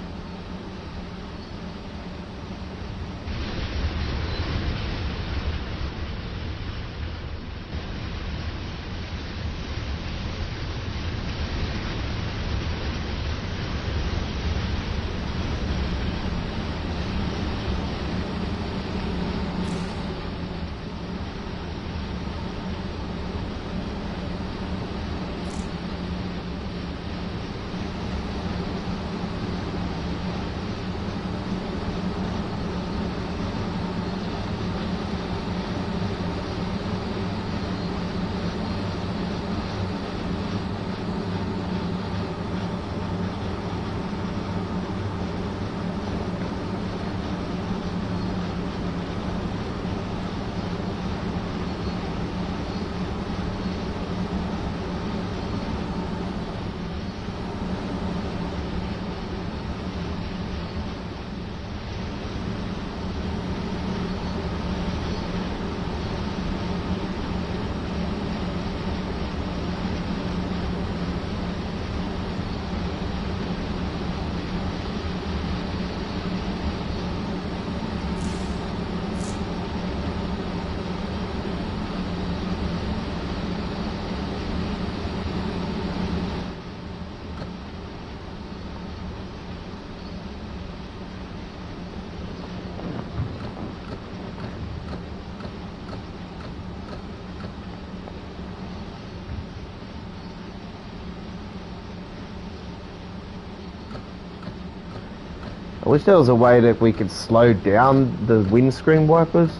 I wish there was a way that we could slow down the windscreen wipers.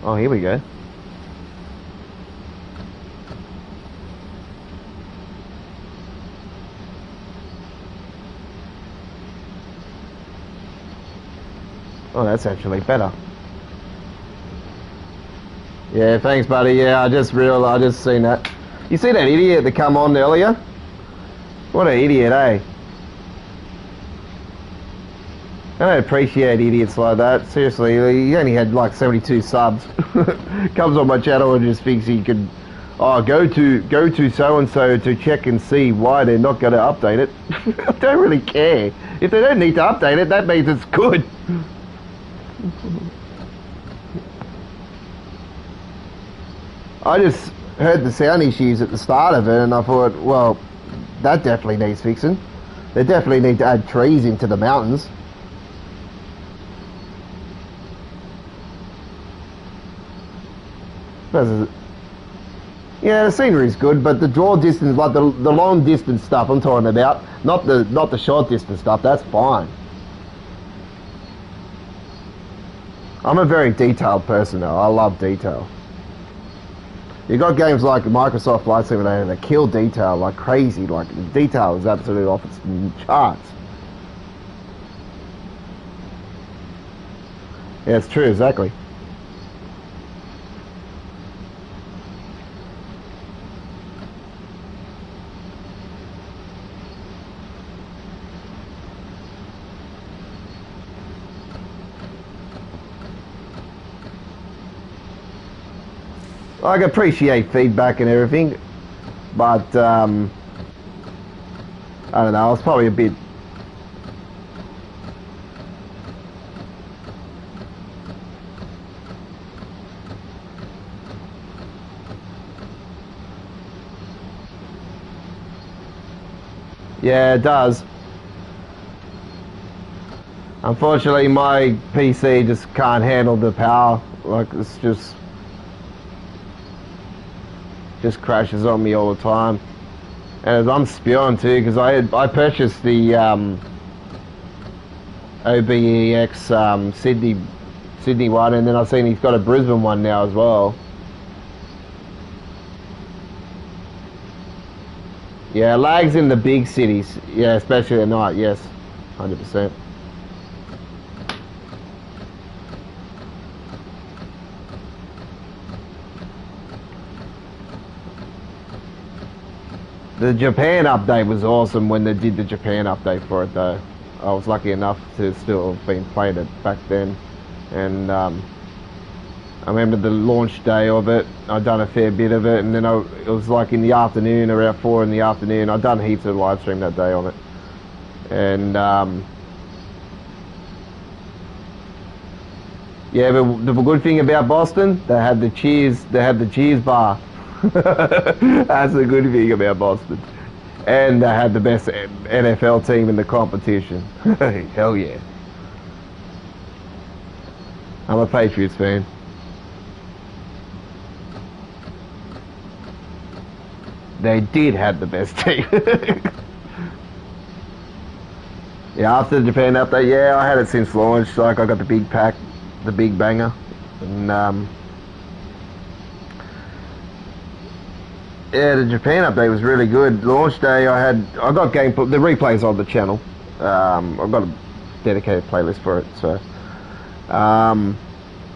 Oh, here we go. Oh, that's actually better. Yeah, thanks, buddy. Yeah, I just seen that. You see that idiot that come on earlier? What an idiot, eh? I don't appreciate idiots like that. Seriously, he only had like 72 subs. Comes on my channel and just thinks he could, oh, go to so and so to check and see why they're not going to update it. I don't really care. If they don't need to update it, that means it's good. I just heard the sound issues at the start of it, and I thought, well, that definitely needs fixing. They definitely need to add trees into the mountains. Yeah, the scenery is good, but the draw distance, like the long distance stuff I'm talking about, not the short distance stuff, that's fine. I'm a very detailed person though. I love detail. You got games like Microsoft Flight Simulator that kill detail like crazy. Like the detail is absolutely off its charts. Yeah, it's true, exactly. I can appreciate feedback and everything, but I don't know, I was probably a bit... Yeah, it does. Unfortunately, my PC just can't handle the power. Like, it's just crashes on me all the time, and I'm spewing too because I purchased the OBEX Sydney one, and then I've seen he's got a Brisbane one now as well. Yeah, lags in the big cities, yeah, especially at night. Yes, 100%. The Japan update was awesome when they did the Japan update for it though. I was lucky enough to still have been playing it back then. And I remember the launch day of it. I'd done a fair bit of it, and then it was like in the afternoon, around 4 in the afternoon. I'd done heaps of live stream that day on it. And yeah, but the good thing about Boston, they had the cheers bar. That's the good thing about Boston. And they had the best NFL team in the competition. Hell yeah. I'm a Patriots fan. They did have the best team. Yeah, after the Japan update, yeah, I had it since launch. Like, I got the big pack, the big banger. And yeah, the Japan update was really good. Launch day, I got gameplay, the replays on the channel. I've got a dedicated playlist for it. So,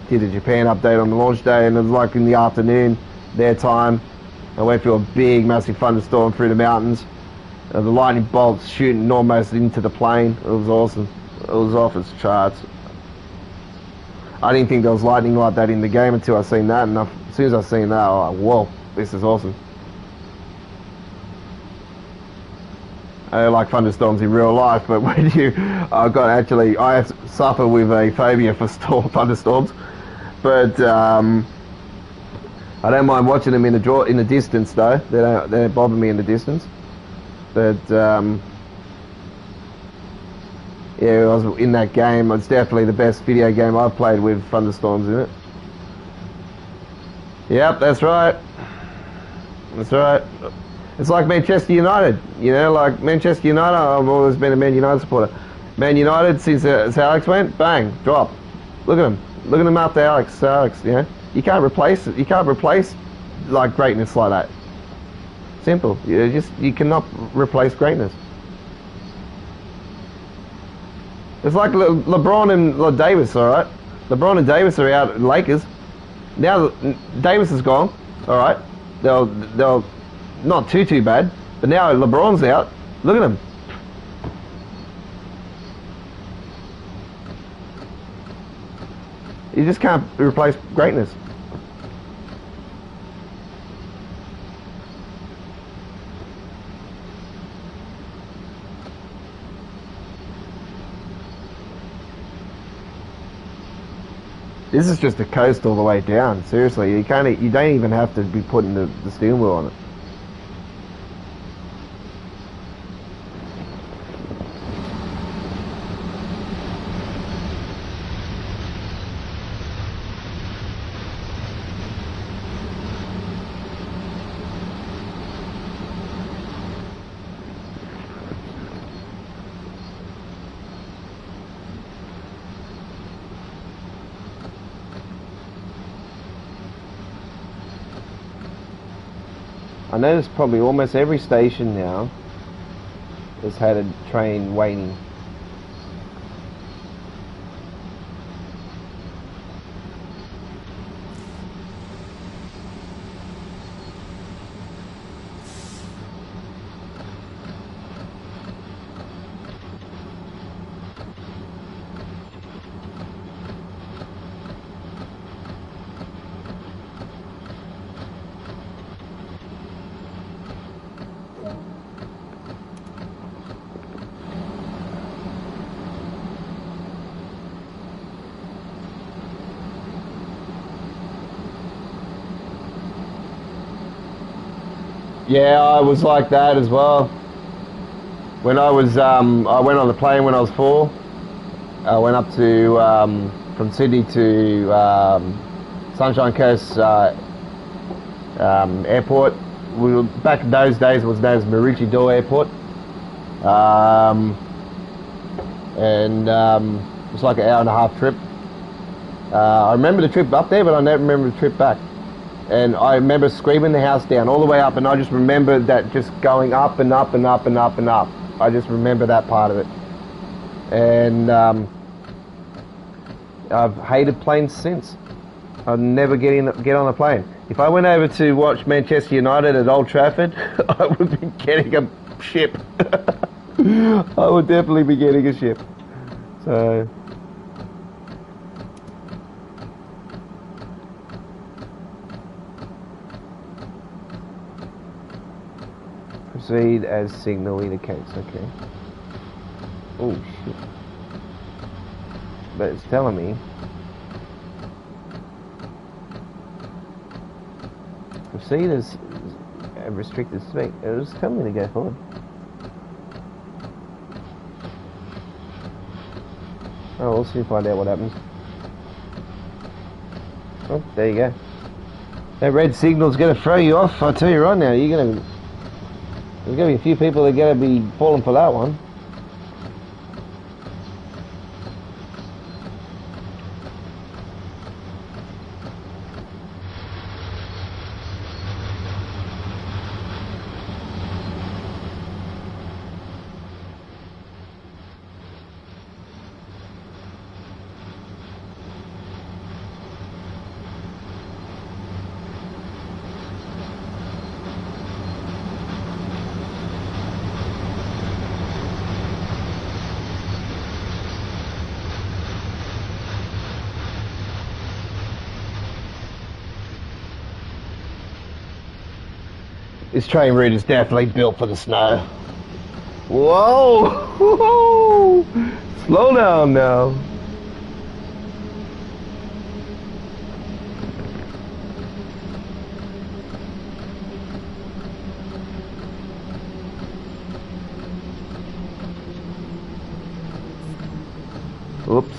did a Japan update on the launch day, and it was like in the afternoon, their time. I went through a big, massive thunderstorm through the mountains. The lightning bolts shooting almost into the plane. It was awesome. It was off its charts. I didn't think there was lightning like that in the game until I seen that, and as soon as I seen that, I was like, whoa, this is awesome. I like thunderstorms in real life, but when I suffer with a phobia for thunderstorms. But I don't mind watching them in the distance though. They don't bother me in the distance. But yeah, I was in that game. It's definitely the best video game I've played with thunderstorms in it. Yep, that's right. That's right. It's like Manchester United, you know, like Manchester United, I've always been a Man United supporter. Man United, since Alex went, bang, drop. Look at them. Look at them after Alex, you know. You can't replace it. You can't replace, like, greatness like that. Simple. You cannot replace greatness. It's like LeBron and Davis, all right? LeBron and Davis are out at Lakers. Now Davis is gone, all right? They'll not too bad, but now LeBron's out. Look at him. You just can't replace greatness. This is just a coast all the way down. Seriously, you don't even have to be putting the steering wheel on it. I notice probably almost every station now has had a train waiting. Yeah, I was like that as well. When I was, I went on the plane when I was 4. I went up to, from Sydney to Sunshine Coast Airport. We were, back in those days, it was known as Maroochydore Airport. It was like an hour-and-a-half trip. I remember the trip up there, but I never remember the trip back. And I remember screaming the house down all the way up, and I just remember that just going up and up and up and up and up. I just remember that part of it. And I've hated planes since. I'd never get on a plane. If I went over to watch Manchester United at Old Trafford, I would be getting a ship. I would definitely be getting a ship. So... proceed as signal indicates. Okay. Oh shit. But it's telling me proceed as restricted speed. It was telling me to go forward. Oh, we'll soon find out what happens. Oh, there you go. That red signal's gonna throw you off. I'll tell you right now. There's going to be a few people that are going to be falling for that one. This train route is definitely built for the snow. Whoa! Slow down now. Oops.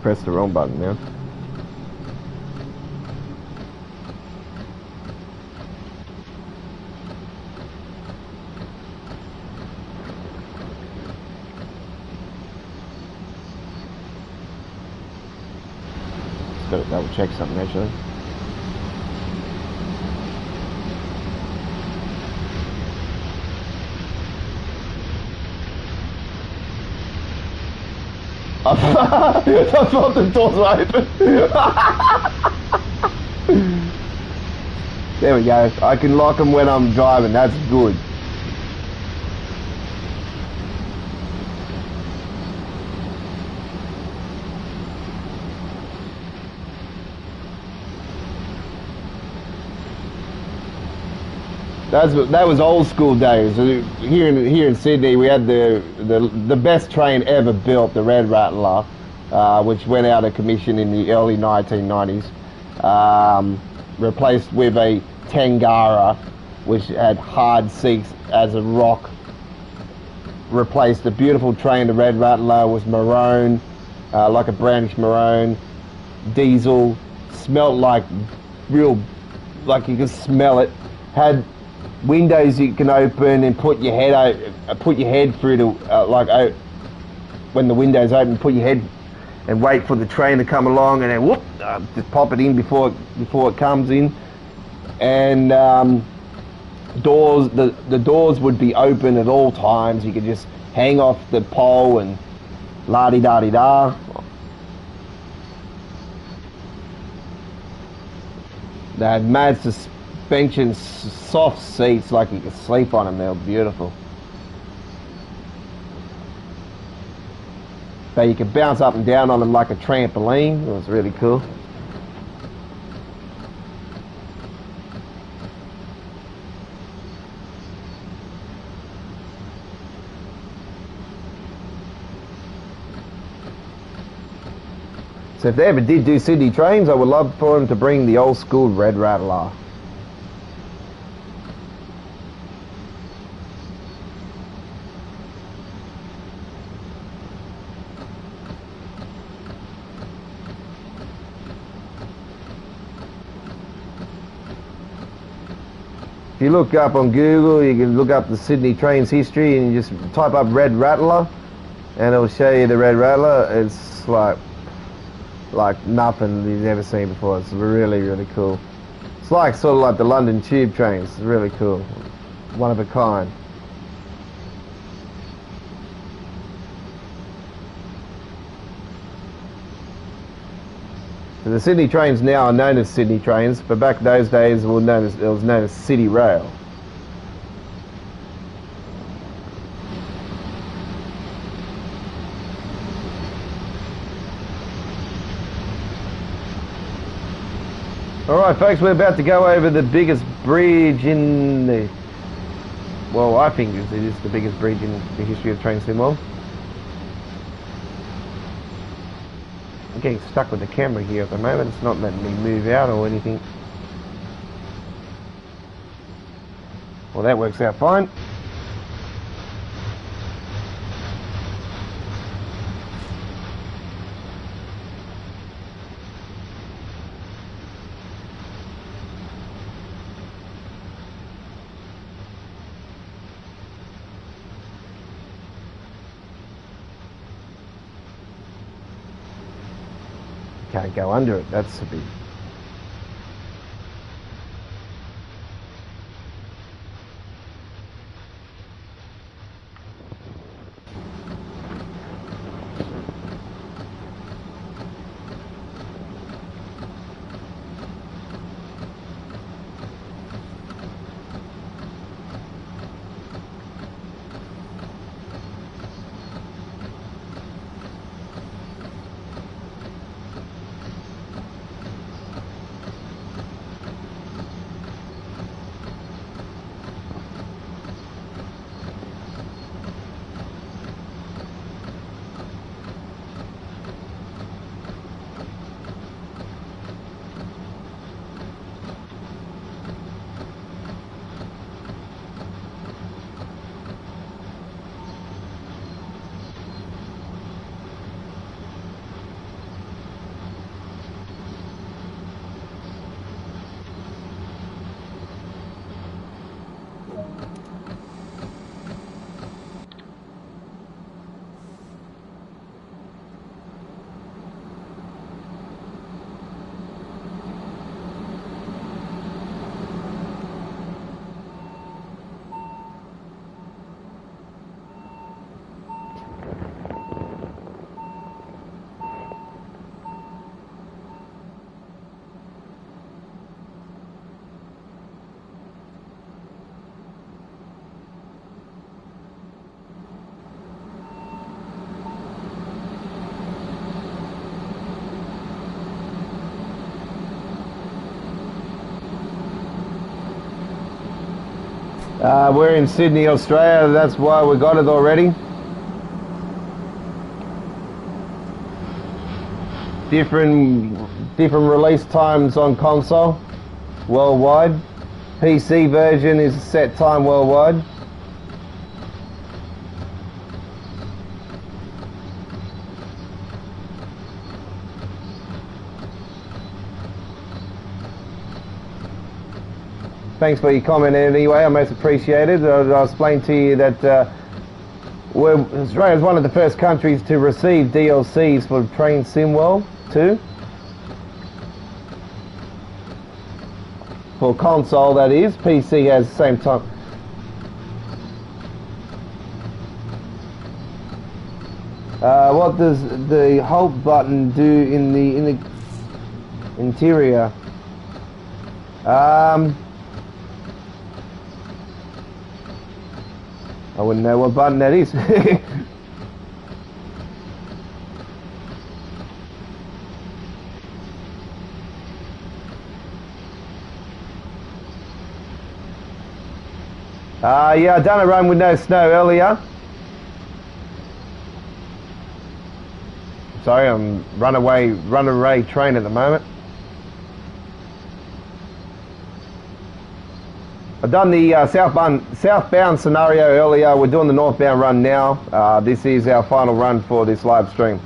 Pressed the wrong button now. Got to double check something actually. I thought the doors were open. There we go. I can lock them when I'm driving. That's good. That was old school days. Here in Sydney, we had the best train ever built, the Red Rattler, which went out of commission in the early 1990s. Replaced with a Tangara, which had hard seats as a rock. Replaced the beautiful train. The Red Rattler was maroon, like a brownish maroon, diesel, smelled like like you could smell it. Had windows you can open and put your head through to when the windows open, put your head and wait for the train to come along, and then whoop, just pop it in before it comes in. And doors, the doors would be open at all times. You could just hang off the pole and la-di-da-di-da. They had mad suspension, soft seats, like you could sleep on them. They were beautiful. So you could bounce up and down on them like a trampoline. It was really cool. So if they ever did do Sydney trains, I would love for them to bring the old school Red Rattler. If you look up on Google, you can look up the Sydney trains history and you just type up Red Rattler and it'll show you the Red Rattler. It's like nothing you've ever seen before. It's really, really cool. It's like sort of like the London Tube trains. It's really cool. One of a kind. So the Sydney trains now are known as Sydney trains, but back those days it was known as City Rail. Alright folks, we're about to go over the biggest bridge in the... Well, I think it is the biggest bridge in the history of train sim world. I'm getting stuck with the camera here at the moment. It's not letting me move out or anything. Well, that works out fine. Can't go under it, that's a bit... We're in Sydney, Australia. That's why we got it already. Different release times on console worldwide. PC version is a set time worldwide. Thanks for your comment anyway, I most appreciated. I'll explain to you that Australia is one of the first countries to receive DLCs for Train Sim World 2. For console, that is. PC has the same time. What does the hold button do in the interior? I wouldn't know what button that is. Yeah, I done a run with no snow earlier. Sorry, I'm runaway train at the moment. I've done the southbound scenario earlier. We're doing the northbound run now. This is our final run for this live stream.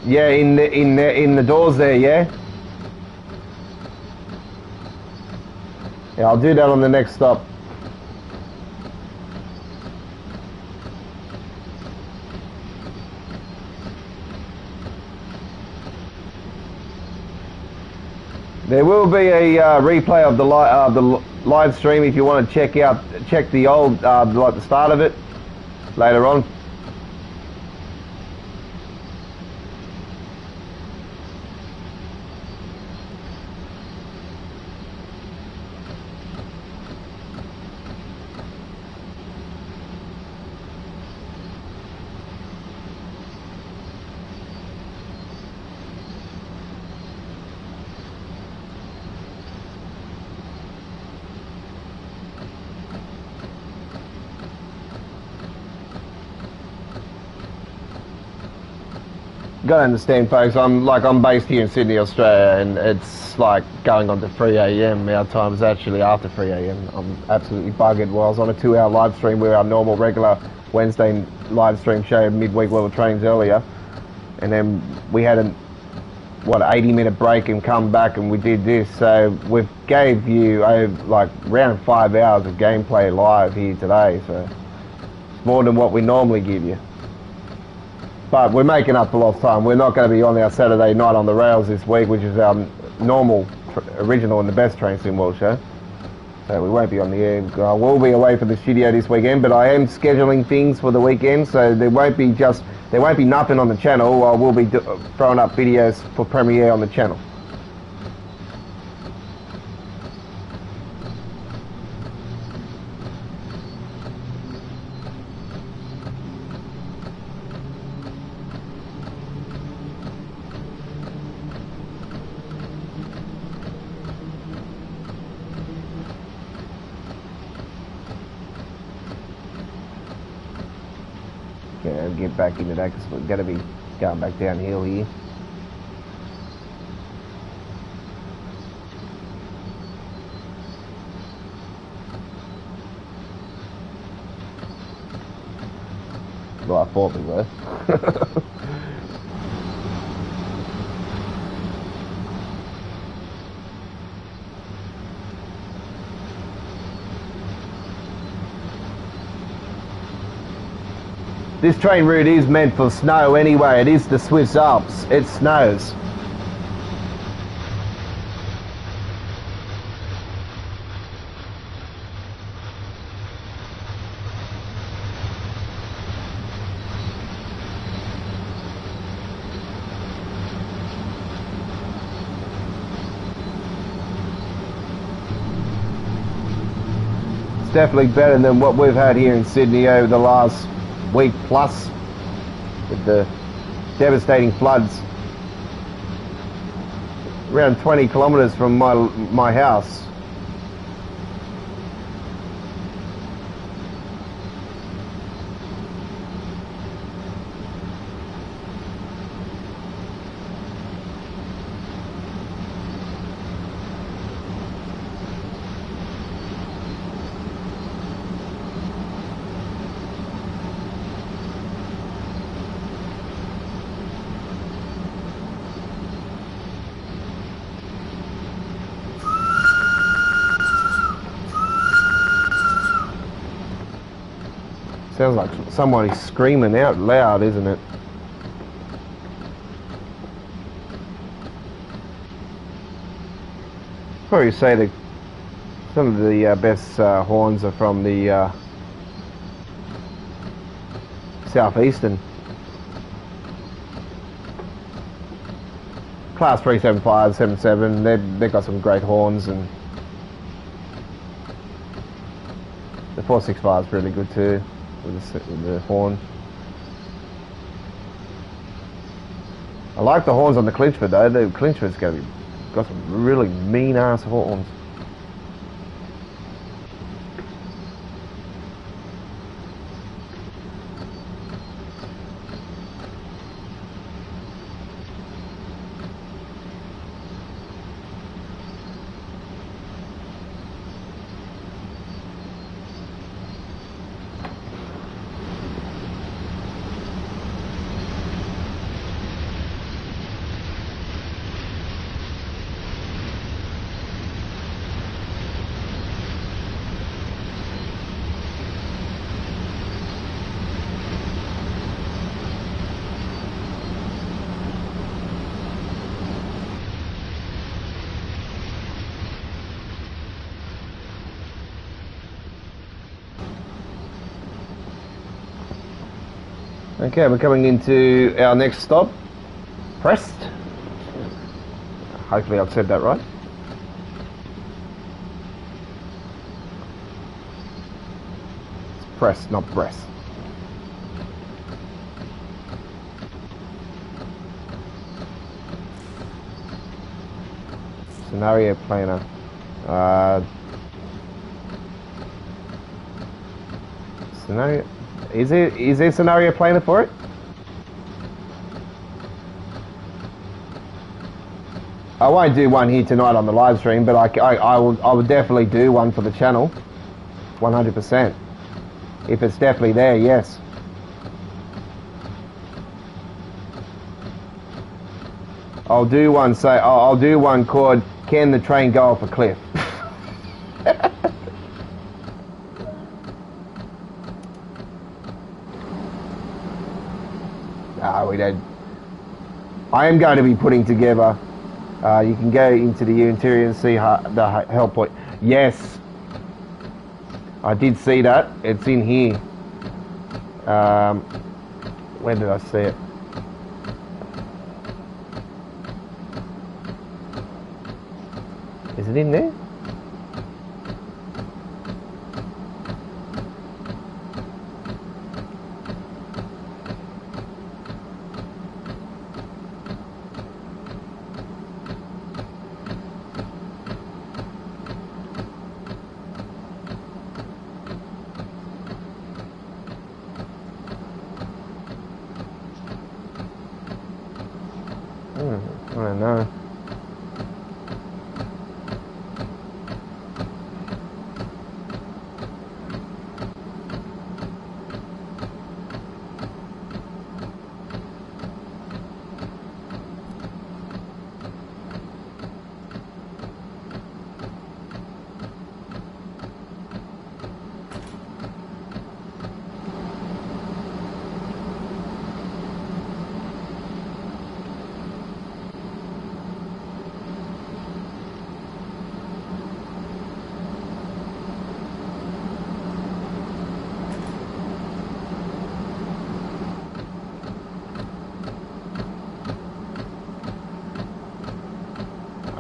Yeah, in the doors there, yeah. Yeah, I'll do that on the next stop. There will be a replay of the live stream if you want to check the old like the start of it later on. Gotta understand, folks, I'm based here in Sydney, Australia, and it's like going on to 3 a.m. Our time's actually after 3 a.m. I'm absolutely buggered. Well, I was on a 2-hour live stream where our normal regular Wednesday live stream show midweek World Trains earlier, and then we had a 80-minute break and come back and we did this. So we've gave you like around 5 hours of gameplay live here today, so it's more than what we normally give you. But we're making up for lost time. We're not going to be on our Saturday night on the rails this week, which is our normal, original and the best Train Sim World show. So we won't be on the air. I will be away from the studio this weekend, but I am scheduling things for the weekend, so there won't be nothing on the channel. I will be throwing up videos for premiere on the channel. Get back into that because we're going to be going back downhill here. Well, I thought we were. This train route is meant for snow anyway. It is the Swiss Alps. It snows. definitely better than what we've had here in Sydney over the last week plus with the devastating floods. Around 20 kilometres from my house. Sounds like somebody screaming out loud, isn't it? Probably say that some of the best horns are from the southeastern. Class 375, 77, they've got some great horns, and the 465 is really good too. With the horn. I like the horns on the Clinchford though. The Clinchford's got some really mean ass horns. Okay, we're coming into our next stop, Prest. Hopefully I've said that right. It's Prest, not Brest. Scenario planner. Scenario. Is there scenario planner for it? I won't do one here tonight on the live stream, but I will definitely do one for the channel, 100%. If it's definitely there, yes. I'll do one. I'll do one called "Can the Train Go Off a Cliff?" We don't. I am going to be putting together. You can go into the interior and see the help point. Yes, I did see that. It's in here. Where did I see it? Is it in there? I don't know.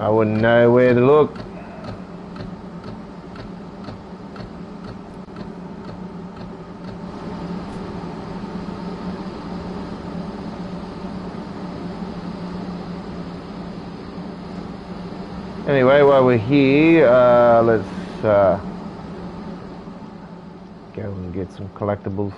I wouldn't know where to look. Anyway, while we're here, let's go and get some collectibles.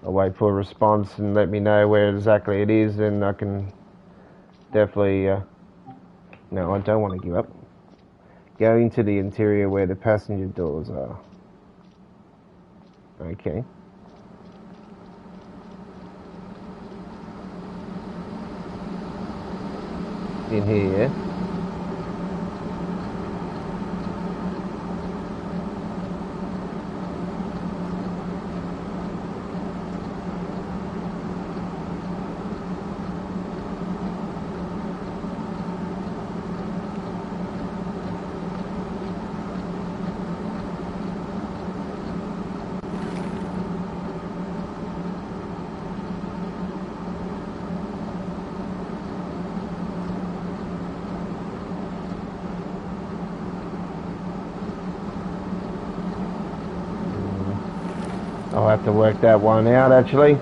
I'll wait for a response and let me know where exactly it is, and I can definitely... no, I don't want to give up. Go into the interior where the passenger doors are. Okay. In here, yeah? I'll have to work that one out, actually.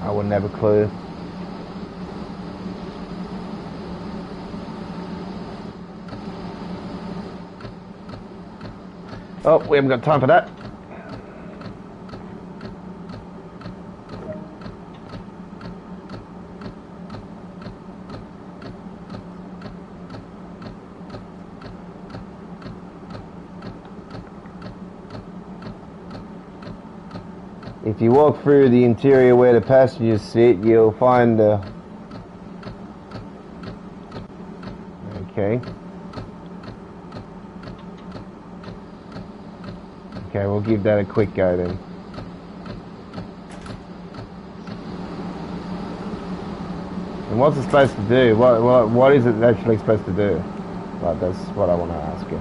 I wouldn't have a clue. Oh, we haven't got time for that. If you walk through the interior where the passengers sit, you'll find the... Okay. Okay, we'll give that a quick go then. And what's it supposed to do? What is it actually supposed to do? Right, that's what I want to ask you.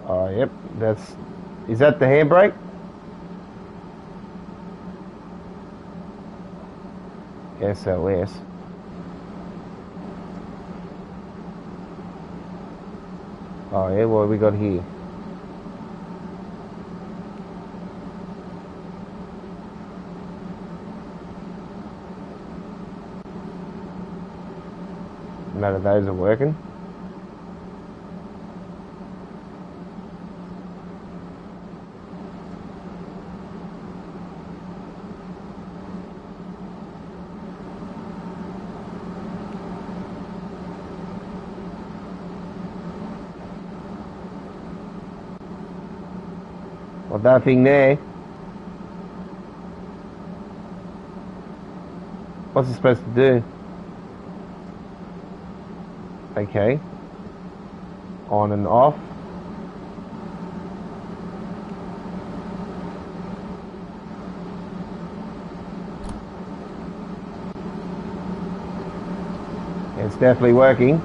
Oh, yep, that's... Is that the handbrake? SOS. Oh, yeah, what have we got here? None of those are working. Well, that thing there. What's it supposed to do? Okay. On and off. It's definitely working.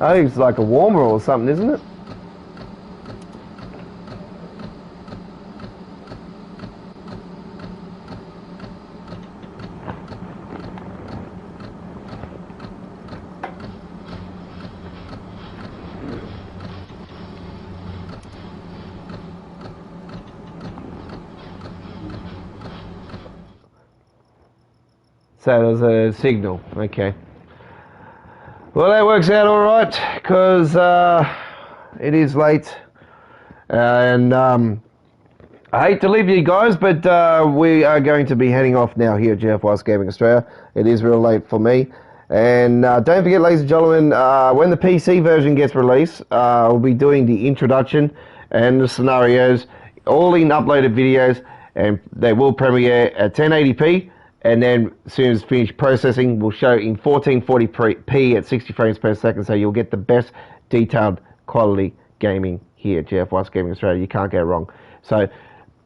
I think it's like a warmer or something, isn't it? So there's a signal, okay. Well, that works out all right, because it is late, and I hate to leave you guys, but we are going to be heading off now here at GFYS Gaming Australia. It is real late for me, and don't forget, ladies and gentlemen, when the PC version gets released, we'll be doing the introduction and the scenarios all in uploaded videos, and they will premiere at 1080p, and then as soon as finished processing, will show in 1440p at 60 frames per second, so you'll get the best detailed quality gaming here at GFYS Gaming Australia. You can't go wrong. So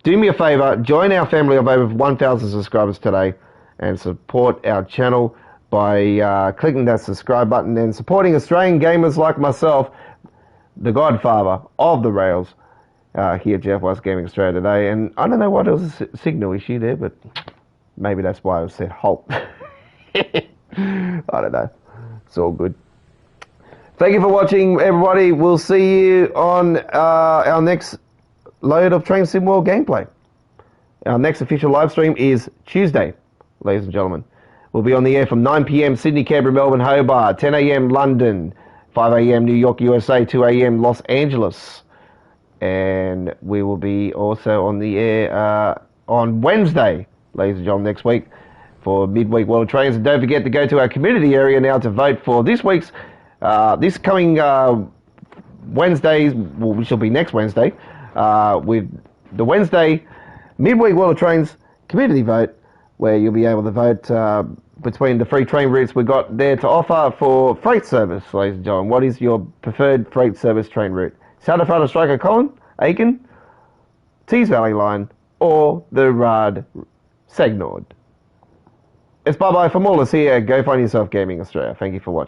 do me a favour, join our family of over 1,000 subscribers today and support our channel by clicking that subscribe button and supporting Australian gamers like myself, the godfather of the Rails, here at GFYS Gaming Australia today. And I don't know what was a signal issue there, but maybe that's why I said halt. I don't know. It's all good. Thank you for watching, everybody. We'll see you on our next load of Train Sim World gameplay. Our next official live stream is Tuesday, ladies and gentlemen. We'll be on the air from 9 p.m. Sydney, Canberra, Melbourne, Hobart, 10 a.m. London, 5 a.m. New York, USA, 2 a.m. Los Angeles. And we will be also on the air on Wednesday, ladies and gentlemen, next week for Midweek World Trains. And don't forget to go to our community area now to vote for this week's, this coming Wednesday, which will be next Wednesday, with the Wednesday Midweek World Trains community vote, where you'll be able to vote between the free train routes we've got there to offer for freight service, ladies and gentlemen. What is your preferred freight service train route? Southern Striker Colin, Aiken, Tees Valley Line, or the Rad Segnord. It's bye-bye from all us here at Go Find Yourself Gaming Australia. Thank you for watching.